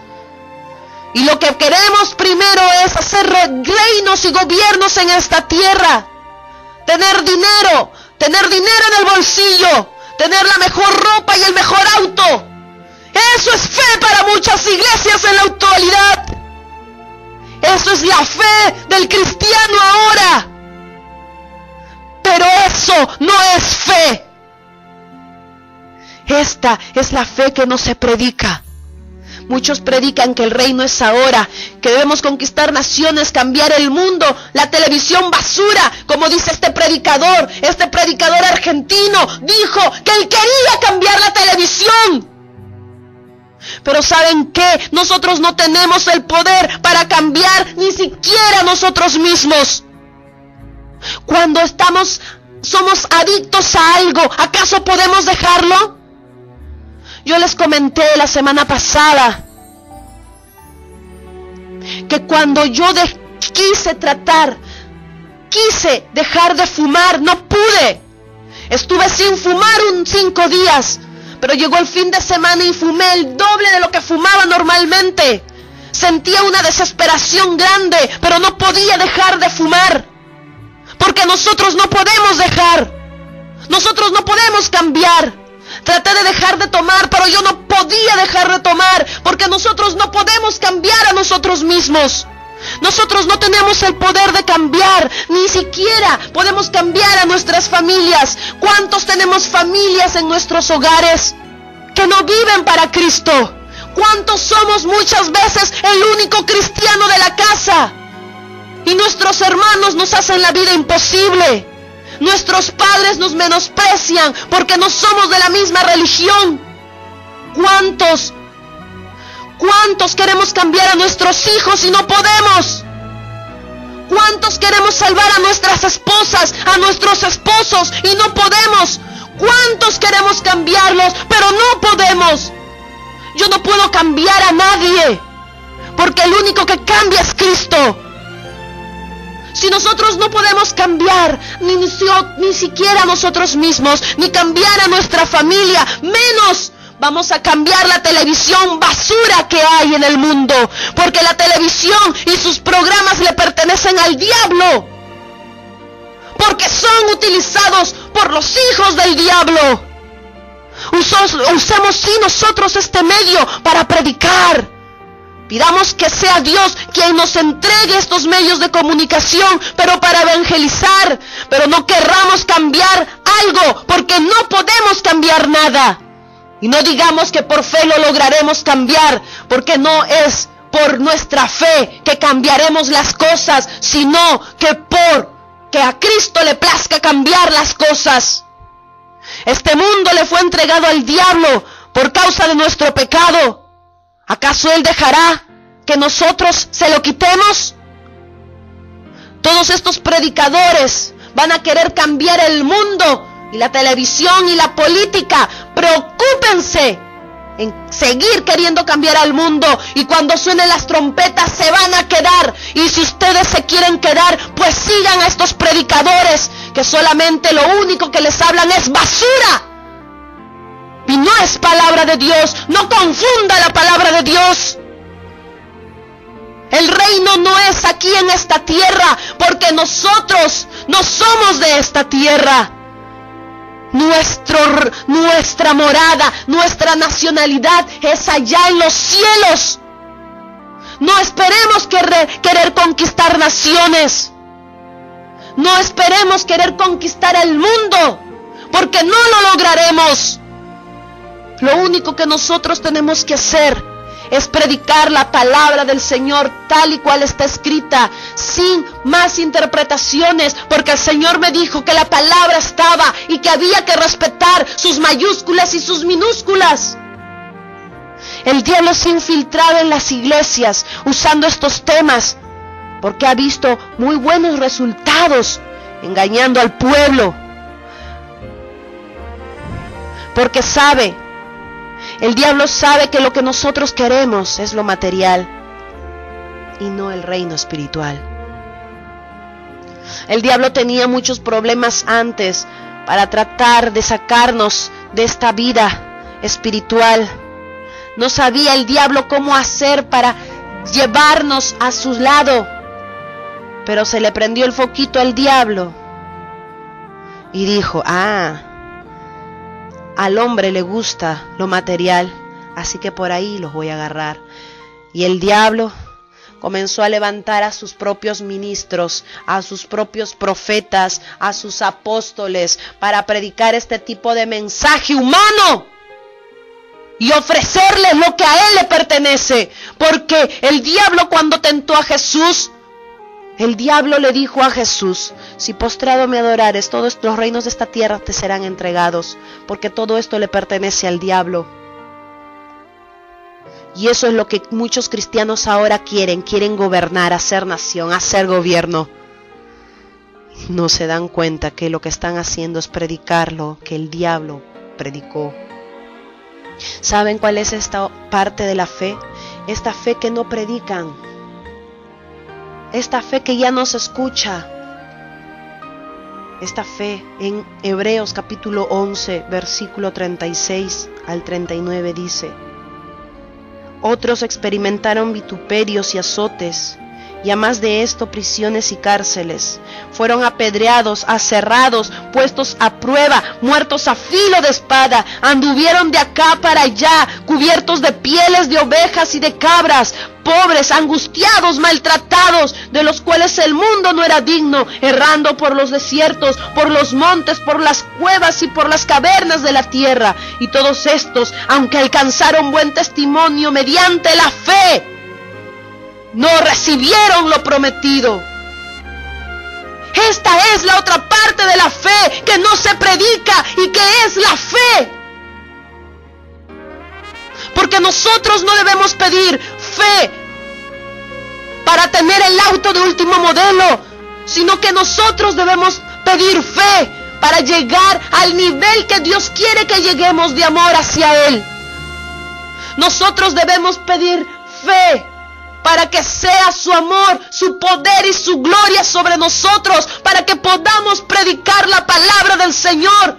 Y lo que queremos primero es hacer reinos y gobiernos en esta tierra. Tener dinero en el bolsillo, tener la mejor ropa y el mejor auto. Eso es fe para muchas iglesias en la actualidad. Eso es la fe del cristiano ahora. Pero eso no es fe. Esta es la fe que no se predica. Muchos predican que el reino es ahora, que debemos conquistar naciones, cambiar el mundo, la televisión basura, como dice este predicador argentino, dijo que él quería cambiar la televisión. Pero ¿saben qué? Nosotros no tenemos el poder para cambiar ni siquiera nosotros mismos. Cuando somos adictos a algo, ¿acaso podemos dejarlo? Yo les comenté la semana pasada que cuando yo quise dejar de fumar, no pude. Estuve sin fumar 5 días, pero llegó el fin de semana y fumé el doble de lo que fumaba normalmente. Sentía una desesperación grande, pero no podía dejar de fumar. Porque nosotros no podemos dejar. Nosotros no podemos cambiar. Traté de dejar de tomar, pero yo no podía dejar de tomar, porque nosotros no podemos cambiar a nosotros mismos. Nosotros no tenemos el poder de cambiar, ni siquiera podemos cambiar a nuestras familias. ¿Cuántos tenemos familias en nuestros hogares que no viven para Cristo? ¿Cuántos somos muchas veces el único cristiano de la casa? Y nuestros hermanos nos hacen la vida imposible. Nuestros padres nos menosprecian porque no somos de la misma religión. ¿Cuántos queremos cambiar a nuestros hijos y no podemos? ¿Cuántos queremos salvar a nuestras esposas, a nuestros esposos y no podemos? ¿Cuántos queremos cambiarlos, pero no podemos? Yo no puedo cambiar a nadie, porque el único que cambia es Cristo. Si nosotros no podemos cambiar ni siquiera a nosotros mismos, ni cambiar a nuestra familia, menos vamos a cambiar la televisión basura que hay en el mundo, porque la televisión y sus programas le pertenecen al diablo, porque son utilizados por los hijos del diablo. Usemos sí nosotros este medio para predicar. Pidamos que sea Dios quien nos entregue estos medios de comunicación, pero para evangelizar. Pero no querramos cambiar algo, porque no podemos cambiar nada. Y no digamos que por fe lo lograremos cambiar, porque no es por nuestra fe que cambiaremos las cosas, sino que a Cristo le plazca cambiar las cosas. Este mundo le fue entregado al diablo por causa de nuestro pecado. ¿Acaso Él dejará que nosotros se lo quitemos? Todos estos predicadores van a querer cambiar el mundo y la televisión y la política. Preocúpense en seguir queriendo cambiar al mundo, y cuando suenen las trompetas se van a quedar. Y si ustedes se quieren quedar, pues sigan a estos predicadores que solamente lo único que les hablan es basura y no es palabra de Dios. No confunda la palabra de Dios. El reino no es aquí en esta tierra, porque nosotros no somos de esta tierra. Nuestra morada, nuestra nacionalidad es allá en los cielos. No esperemos querer conquistar naciones. No esperemos querer conquistar el mundo, porque no lo lograremos. Lo único que nosotros tenemos que hacer es predicar la palabra del Señor tal y cual está escrita, sin más interpretaciones, porque el Señor me dijo que la palabra estaba y que había que respetar sus mayúsculas y sus minúsculas. El diablo se ha infiltrado en las iglesias usando estos temas, porque ha visto muy buenos resultados engañando al pueblo, porque el diablo sabe que lo que nosotros queremos es lo material y no el reino espiritual. El diablo tenía muchos problemas antes para tratar de sacarnos de esta vida espiritual. No sabía el diablo cómo hacer para llevarnos a su lado, pero se le prendió el foquito al diablo y dijo: al hombre le gusta lo material, así que por ahí los voy a agarrar. Y el diablo comenzó a levantar a sus propios ministros, a sus propios profetas, a sus apóstoles, para predicar este tipo de mensaje humano y ofrecerles lo que a él le pertenece. Porque el diablo, cuando tentó a Jesús, el diablo le dijo a Jesús: si postrado me adorares, todos los reinos de esta tierra te serán entregados, porque todo esto le pertenece al diablo. Y eso es lo que muchos cristianos ahora quieren gobernar, hacer nación, hacer gobierno. No se dan cuenta que lo que están haciendo es predicar lo que el diablo predicó. ¿Saben cuál es esta parte de la fe? Esta fe que no predican. Esta fe que ya no se escucha. Esta fe en Hebreos capítulo 11, versículo 36 al 39 dice: otros experimentaron vituperios y azotes, y a más de esto prisiones y cárceles. Fueron apedreados, aserrados, puestos a prueba, muertos a filo de espada. Anduvieron de acá para allá, cubiertos de pieles de ovejas y de cabras, pobres, angustiados, maltratados, de los cuales el mundo no era digno, errando por los desiertos, por los montes, por las cuevas y por las cavernas de la tierra. Y todos estos, aunque alcanzaron buen testimonio mediante la fe, no recibieron lo prometido. Esta es la otra parte de la fe que no se predica y que es la fe. Porque nosotros no debemos pedir fe para tener el auto de último modelo, sino que nosotros debemos pedir fe para llegar al nivel que Dios quiere que lleguemos de amor hacia Él. Nosotros debemos pedir fe para que sea su amor, su poder y su gloria sobre nosotros, para que podamos predicar la palabra del Señor.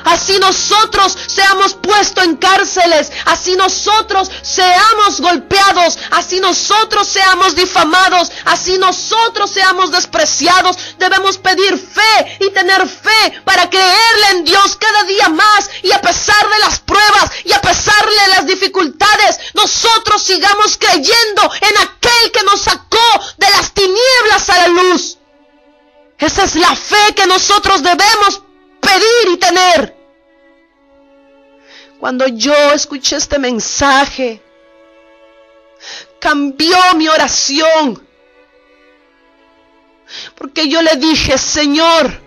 Así nosotros seamos puestos en cárceles, así nosotros seamos golpeados, así nosotros seamos difamados, así nosotros seamos despreciados, debemos pedir fe y tener fe para creerle en Dios cada día más, y a pesar de las pruebas y a pesar de las dificultades, nosotros sigamos creyendo en aquel que nos sacó de las tinieblas a la luz. Esa es la fe que nosotros debemos pedir y tener. Cuando yo escuché este mensaje, cambió mi oración, porque yo le dije: Señor,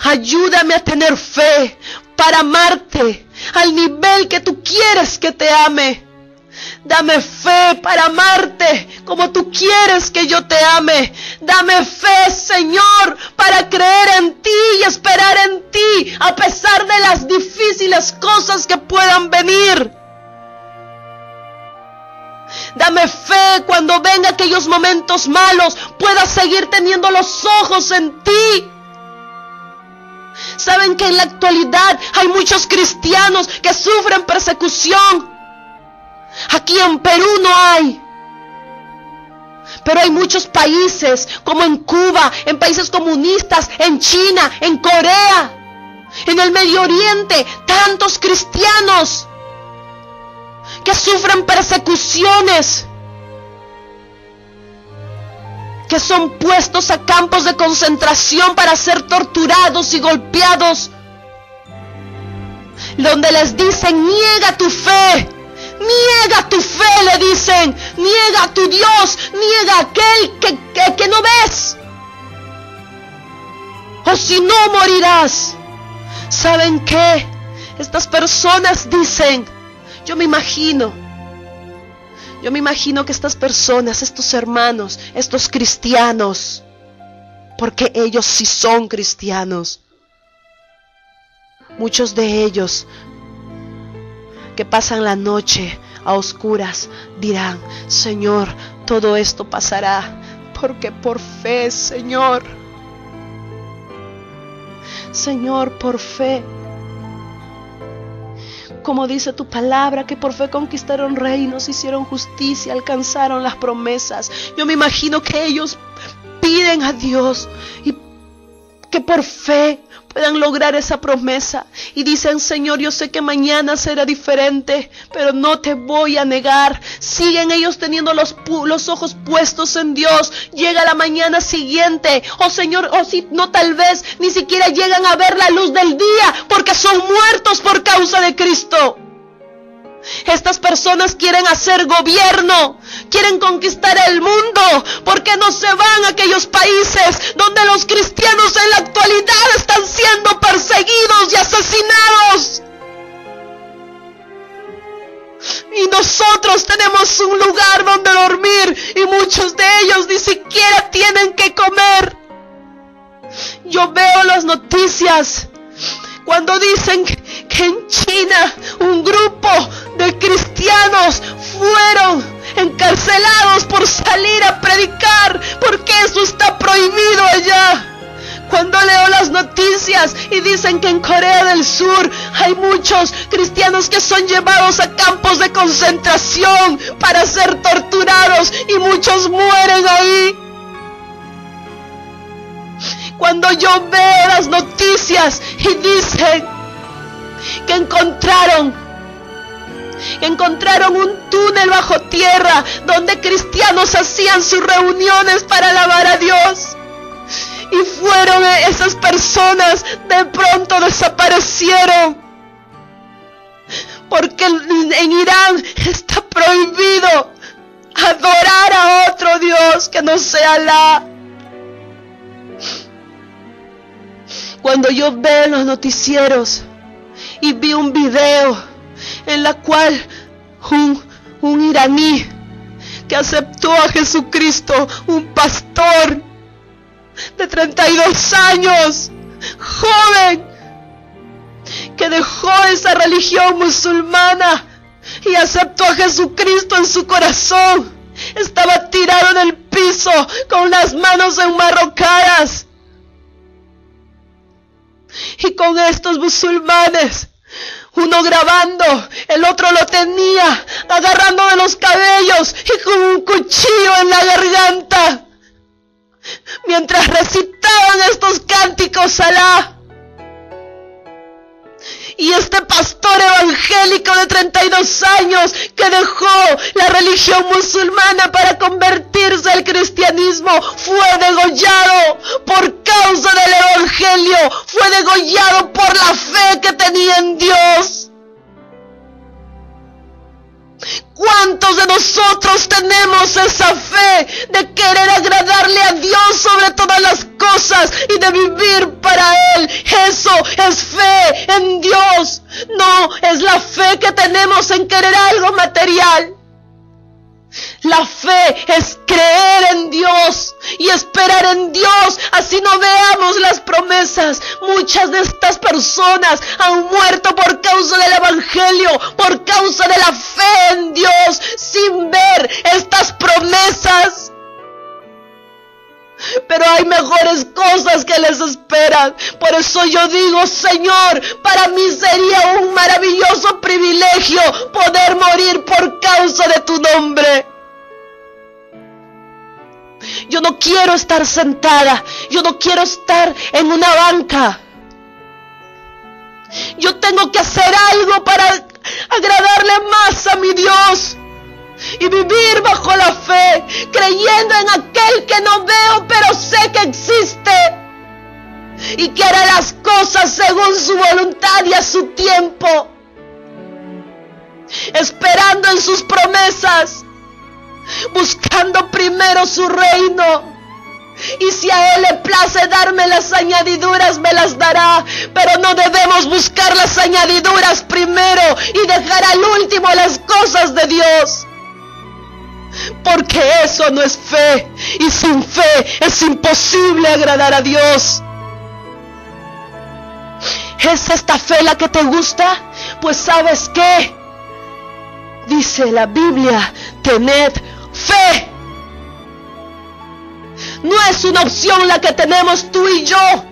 ayúdame a tener fe para amarte al nivel que tú quieres que te ame. Dame fe para amarte como tú quieres que yo te ame. Dame fe, Señor, para creer en ti y esperar en ti, a pesar de las difíciles cosas que puedan venir. Dame fe cuando vengan aquellos momentos malos, pueda seguir teniendo los ojos en ti. Saben que en la actualidad hay muchos cristianos que sufren persecución. Aquí en Perú no hay, pero hay muchos países, como en Cuba, en países comunistas, en China, en Corea, en el Medio Oriente, tantos cristianos que sufren persecuciones, que son puestos a campos de concentración para ser torturados y golpeados, donde les dicen: niega tu fe, le dicen, niega a tu Dios, niega a aquel que no ves, o si no morirás. ¿Saben qué? Estas personas dicen, yo me imagino que estas personas, estos hermanos, estos cristianos, porque ellos sí son cristianos, muchos de ellos que pasan la noche a oscuras dirán: Señor, todo esto pasará, porque por fe, Señor, por fe. Como dice tu palabra, que por fe conquistaron reinos, hicieron justicia, alcanzaron las promesas. Yo me imagino que ellos piden a Dios y que por fe puedan lograr esa promesa. Y dicen: Señor, yo sé que mañana será diferente, pero no te voy a negar. Siguen ellos teniendo los ojos puestos en Dios. Llega la mañana siguiente, Señor, si no, tal vez ni siquiera llegan a ver la luz del día, porque son muertos por causa de Cristo. Estas personas quieren hacer gobierno, quieren conquistar el mundo. ¿Por qué no se van a aquellos países donde los cristianos en la actualidad están siendo perseguidos y asesinados? Y nosotros tenemos un lugar donde dormir, y muchos de ellos ni siquiera tienen que comer. Yo veo las noticias cuando dicen que en China un grupo de cristianos fueron encarcelados por salir a predicar, porque eso está prohibido allá. Cuando leo las noticias y dicen que en Corea del Sur hay muchos cristianos que son llevados a campos de concentración para ser torturados y muchos mueren ahí. Cuando yo veo las noticias y dicen que encontraron un túnel bajo tierra donde cristianos hacían sus reuniones para alabar a Dios, y fueron esas personas, de pronto desaparecieron, porque en Irán está prohibido adorar a otro Dios que no sea Alá. Cuando yo veo los noticieros y vi un video en la cual un iraní que aceptó a Jesucristo, un pastor de 32 años, joven, que dejó esa religión musulmana y aceptó a Jesucristo en su corazón, estaba tirado en el piso con las manos enmarrocadas. Y con estos musulmanes, uno grabando, el otro lo tenía agarrando de los cabellos y con un cuchillo en la garganta, mientras recitaban estos cánticos a Alá. Y este pastor evangélico de 32 años que dejó la religión musulmana para convertirse al cristianismo fue degollado por causa del evangelio, fue degollado por la fe que tenía en Dios. ¿Cuántos de nosotros tenemos esa fe de querer agradarle a Dios sobre todas las cosas y de vivir para Él? Eso es fe en Dios. No es la fe que tenemos en querer algo material. La fe es creer en Dios y esperar en Dios, así no veamos las promesas. Muchas de estas personas han muerto por causa del evangelio, por causa de la fe en Dios, sin ver estas promesas. Pero hay mejores cosas que les esperan. Por eso yo digo, Señor, para mí sería un maravilloso privilegio poder morir por causa de tu nombre. Yo no quiero estar sentada, yo no quiero estar en una banca. Yo tengo que hacer algo para agradarle más a mi Dios y vivir bajo la fe, creyendo en aquel que no veo, pero sé que existe y que hará las cosas según su voluntad y a su tiempo, esperando en sus promesas, buscando primero su reino. Y si a Él le place darme las añadiduras, me las dará. Pero no debemos buscar las añadiduras primero y dejar al último las cosas de Dios, porque eso no es fe, y sin fe es imposible agradar a Dios. ¿Es esta fe la que te gusta? Pues ¿sabes qué? Dice la Biblia, tened fe. No es una opción la que tenemos tú y yo.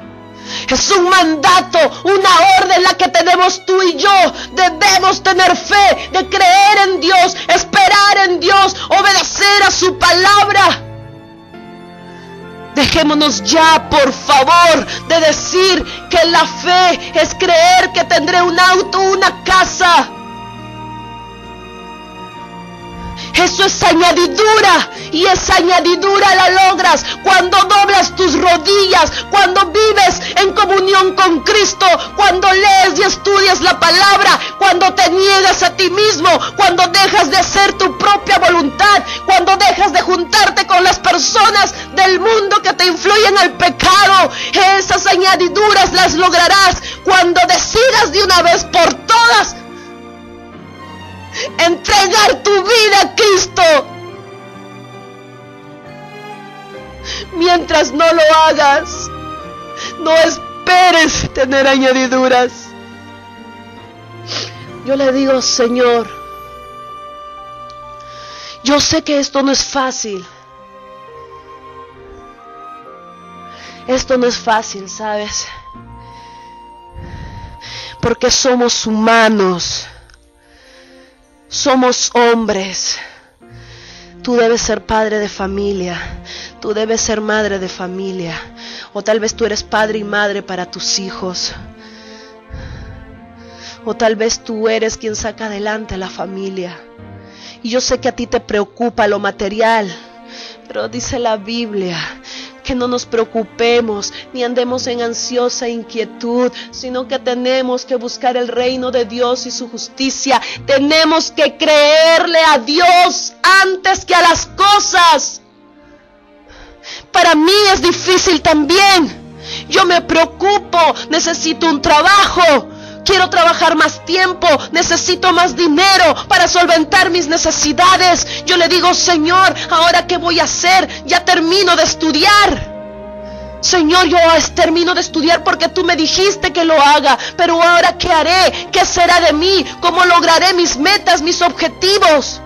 Es un mandato, una orden la que tenemos tú y yo. Debemos tener fe, de creer en Dios, esperar en Dios, obedecer a su palabra. Dejémonos ya, por favor, de decir que la fe es creer que tendré un auto, una casa. Eso es añadidura, y esa añadidura la logras cuando doblas tus rodillas, cuando vives en comunión con Cristo, cuando lees y estudias la palabra, cuando te niegas a ti mismo, cuando dejas de hacer tu propia voluntad, cuando dejas de juntarte con las personas del mundo que te influyen al pecado. Esas añadiduras las lograrás cuando decidas de una vez por todas entregar tu vida a Cristo. Mientras no lo hagas, no esperes tener añadiduras. Yo le digo, Señor, yo sé que esto no es fácil. Esto no es fácil, ¿sabes? Porque somos humanos. Somos hombres. Tú debes ser padre de familia. Tú debes ser madre de familia. O tal vez tú eres padre y madre para tus hijos. O tal vez tú eres quien saca adelante a la familia. Y yo sé que a ti te preocupa lo material. Pero dice la Biblia que no nos preocupemos ni andemos en ansiosa inquietud, sino que tenemos que buscar el reino de Dios y su justicia. Tenemos que creerle a Dios antes que a las cosas. Para mí es difícil también. Yo me preocupo, necesito un trabajo. Quiero trabajar más tiempo, necesito más dinero para solventar mis necesidades. Yo le digo, Señor, ¿ahora qué voy a hacer? Ya termino de estudiar. Señor, yo termino de estudiar porque tú me dijiste que lo haga. Pero ahora, ¿qué haré? ¿Qué será de mí? ¿Cómo lograré mis metas, mis objetivos?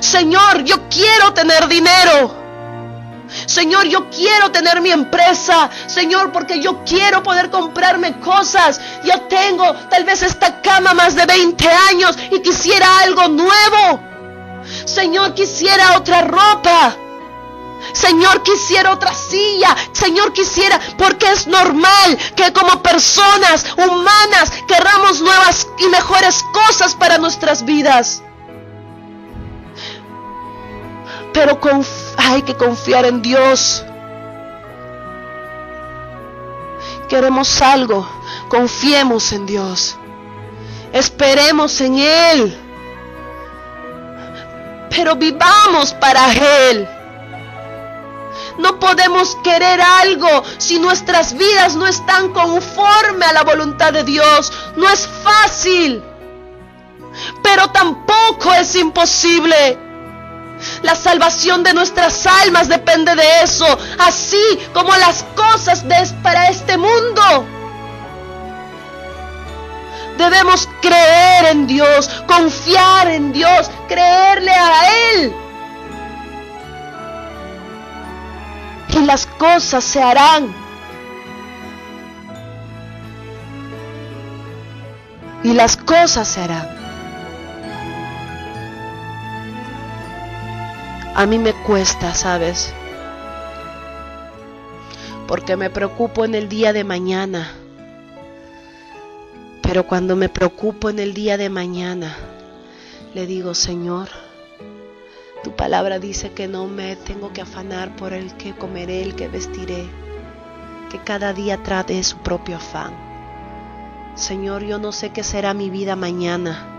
Señor, yo quiero tener dinero. Señor, yo quiero tener mi empresa. Señor, porque yo quiero poder comprarme cosas. Yo tengo tal vez esta cama más de 20 años y quisiera algo nuevo. Señor, quisiera otra ropa. Señor, quisiera otra silla. Señor, quisiera, porque es normal que como personas humanas querramos nuevas y mejores cosas para nuestras vidas. Pero hay que confiar en Dios. Queremos algo, confiemos en Dios. Esperemos en Él. Pero vivamos para Él. No podemos querer algo si nuestras vidas no están conforme a la voluntad de Dios. No es fácil, pero tampoco es imposible. La salvación de nuestras almas depende de eso, así como las cosas para este mundo. Debemos creer en Dios, confiar en Dios, creerle a Él. Y las cosas se harán. Y las cosas se harán. A mí me cuesta, ¿sabes? Porque me preocupo en el día de mañana. Pero cuando me preocupo en el día de mañana, le digo, Señor, tu palabra dice que no me tengo que afanar por el que comeré, el que vestiré, que cada día trate su propio afán. Señor, yo no sé qué será mi vida mañana,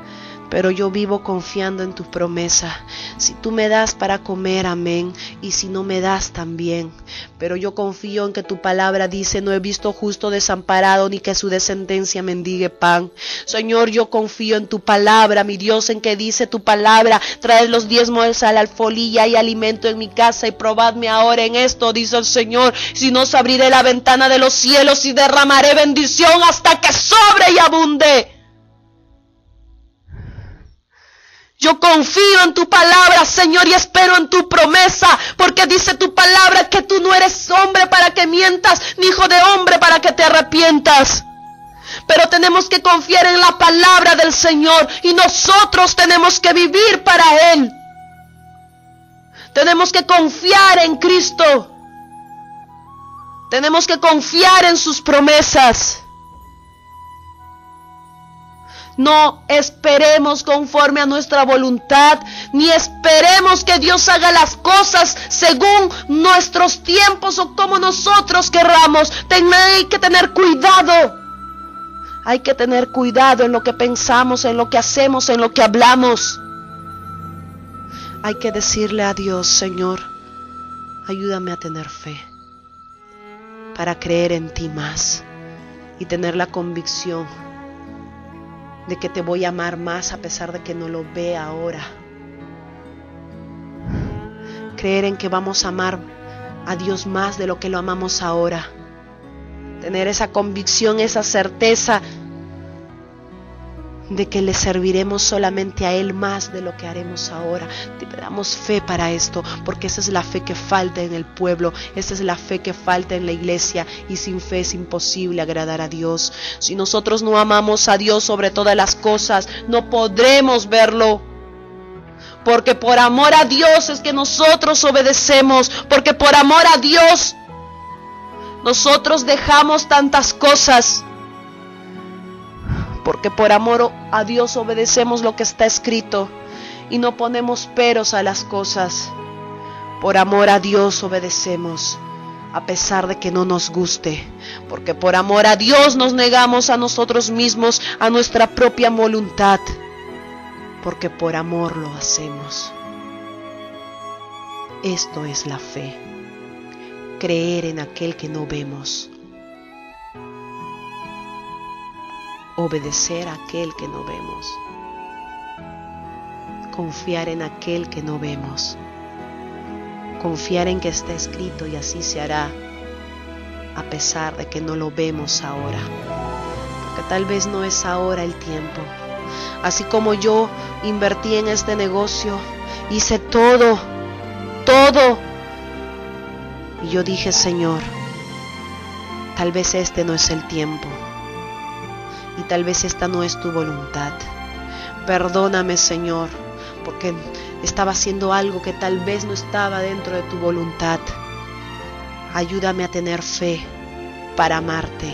pero yo vivo confiando en tu promesa. Si tú me das para comer, amén, y si no me das también. Pero yo confío en que tu palabra dice, no he visto justo desamparado, ni que su descendencia mendigue pan. Señor, yo confío en tu palabra, mi Dios, en que dice tu palabra, traed los diezmos a la alfolía y alimento en mi casa, y probadme ahora en esto, dice el Señor, si no os abriré la ventana de los cielos y derramaré bendición hasta que sobre y abunde. Yo confío en tu palabra, Señor, y espero en tu promesa, porque dice tu palabra que tú no eres hombre para que mientas, ni hijo de hombre para que te arrepientas. Pero tenemos que confiar en la palabra del Señor, y nosotros tenemos que vivir para Él. Tenemos que confiar en Cristo. Tenemos que confiar en sus promesas. No esperemos conforme a nuestra voluntad, ni esperemos que Dios haga las cosas según nuestros tiempos o como nosotros querramos. Hay que tener cuidado. Hay que tener cuidado en lo que pensamos, en lo que hacemos, en lo que hablamos. Hay que decirle a Dios, Señor, ayúdame a tener fe para creer en ti más y tener la convicción de que te voy a amar más a pesar de que no lo vea ahora. Creer en que vamos a amar a Dios más de lo que lo amamos ahora. Tener esa convicción, esa certeza de que le serviremos solamente a Él más de lo que haremos ahora. Te damos fe para esto, porque esa es la fe que falta en el pueblo, esa es la fe que falta en la iglesia, y sin fe es imposible agradar a Dios. Si nosotros no amamos a Dios sobre todas las cosas, no podremos verlo. Porque por amor a Dios es que nosotros obedecemos, porque por amor a Dios nosotros dejamos tantas cosas. Porque por amor a Dios obedecemos lo que está escrito y no ponemos peros a las cosas. Por amor a Dios obedecemos, a pesar de que no nos guste. Porque por amor a Dios nos negamos a nosotros mismos, a nuestra propia voluntad. Porque por amor lo hacemos. Esto es la fe. Creer en aquel que no vemos. Obedecer a aquel que no vemos. Confiar en aquel que no vemos. Confiar en que está escrito y así se hará, a pesar de que no lo vemos ahora. Porque tal vez no es ahora el tiempo. Así como yo invertí en este negocio, hice todo. Y yo dije, Señor, tal vez este no es el tiempo. Y tal vez esta no es tu voluntad. Perdóname, Señor, porque estaba haciendo algo que tal vez no estaba dentro de tu voluntad. Ayúdame a tener fe para amarte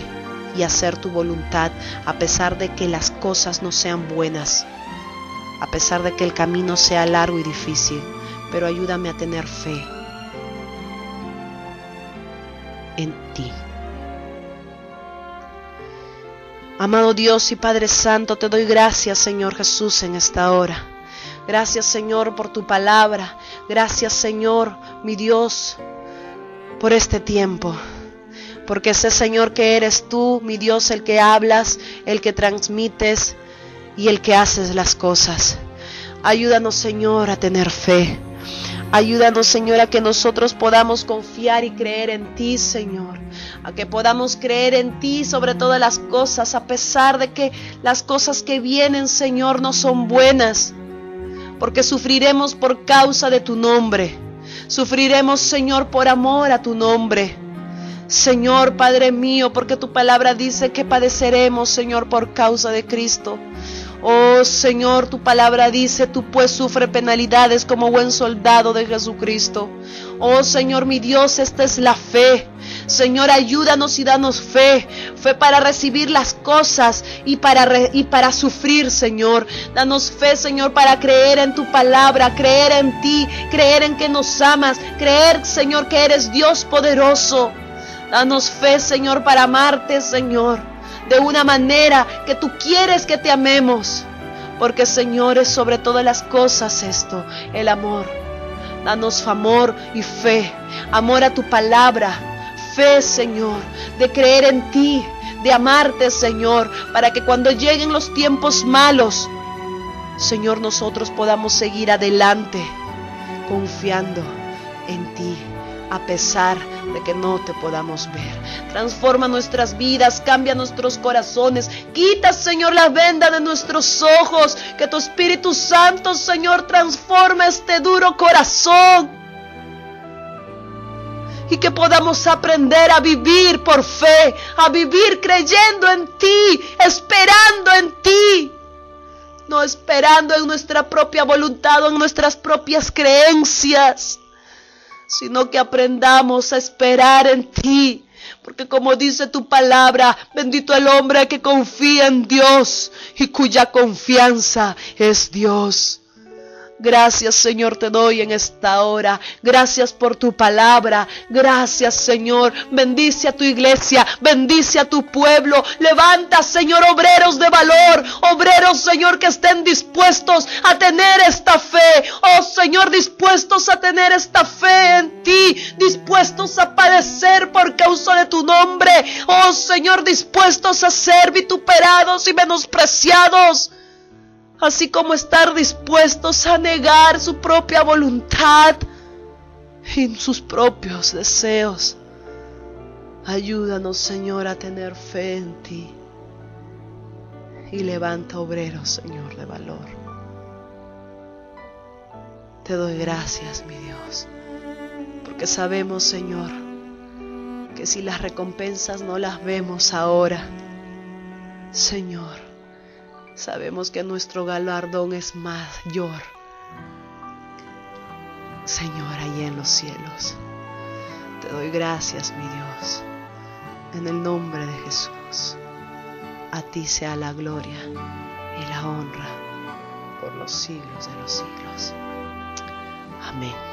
y hacer tu voluntad, a pesar de que las cosas no sean buenas, a pesar de que el camino sea largo y difícil, pero ayúdame a tener fe en ti. Amado Dios y Padre Santo, te doy gracias, Señor Jesús, en esta hora. Gracias, Señor, por tu palabra. Gracias, Señor, mi Dios, por este tiempo. Porque sé, Señor, que eres tú, mi Dios, el que hablas, el que transmites y el que haces las cosas. Ayúdanos, Señor, a tener fe. Ayúdanos, Señor, a que nosotros podamos confiar y creer en ti, Señor. A que podamos creer en ti sobre todas las cosas, a pesar de que las cosas que vienen, Señor, no son buenas. Porque sufriremos por causa de tu nombre. Sufriremos, Señor, por amor a tu nombre. Señor, Padre mío, porque tu palabra dice que padeceremos, Señor, por causa de Cristo. Oh Señor, tu palabra dice, tú pues sufre penalidades como buen soldado de Jesucristo. Oh Señor, mi Dios, esta es la fe. Señor, ayúdanos y danos fe. Fe para recibir las cosas y para sufrir, Señor. Danos fe, Señor, para creer en tu palabra, creer en ti, creer en que nos amas, creer, Señor, que eres Dios poderoso. Danos fe, Señor, para amarte, Señor, de una manera que tú quieres que te amemos. Porque, Señor, es sobre todas las cosas esto, el amor. Danos amor y fe, amor a tu palabra, fe, Señor, de creer en ti, de amarte, Señor, para que cuando lleguen los tiempos malos, Señor, nosotros podamos seguir adelante, confiando en ti, a pesar de que no te podamos ver. Transforma nuestras vidas, cambia nuestros corazones, quita, Señor, la venda de nuestros ojos, que tu Espíritu Santo, Señor, transforme este duro corazón y que podamos aprender a vivir por fe, a vivir creyendo en ti, esperando en ti, no esperando en nuestra propia voluntad o en nuestras propias creencias, sino que aprendamos a esperar en ti. Porque como dice tu palabra, bendito el hombre que confía en Dios y cuya confianza es Dios. Gracias, Señor, te doy en esta hora. Gracias por tu palabra. Gracias, Señor. Bendice a tu iglesia. Bendice a tu pueblo. Levanta, Señor, obreros de valor. Obreros, Señor, que estén dispuestos a tener esta fe. Oh, Señor, dispuestos a tener esta fe en ti. Dispuestos a padecer por causa de tu nombre. Oh, Señor, dispuestos a ser vituperados y menospreciados. Así como estar dispuestos a negar su propia voluntad y sus propios deseos. Ayúdanos, Señor, a tener fe en ti. Y levanta obreros, Señor, de valor. Te doy gracias, mi Dios, porque sabemos, Señor, que si las recompensas no las vemos ahora, Señor, sabemos que nuestro galardón es mayor, Señor, allí en los cielos. Te doy gracias, mi Dios, en el nombre de Jesús. A ti sea la gloria y la honra por los siglos de los siglos. Amén.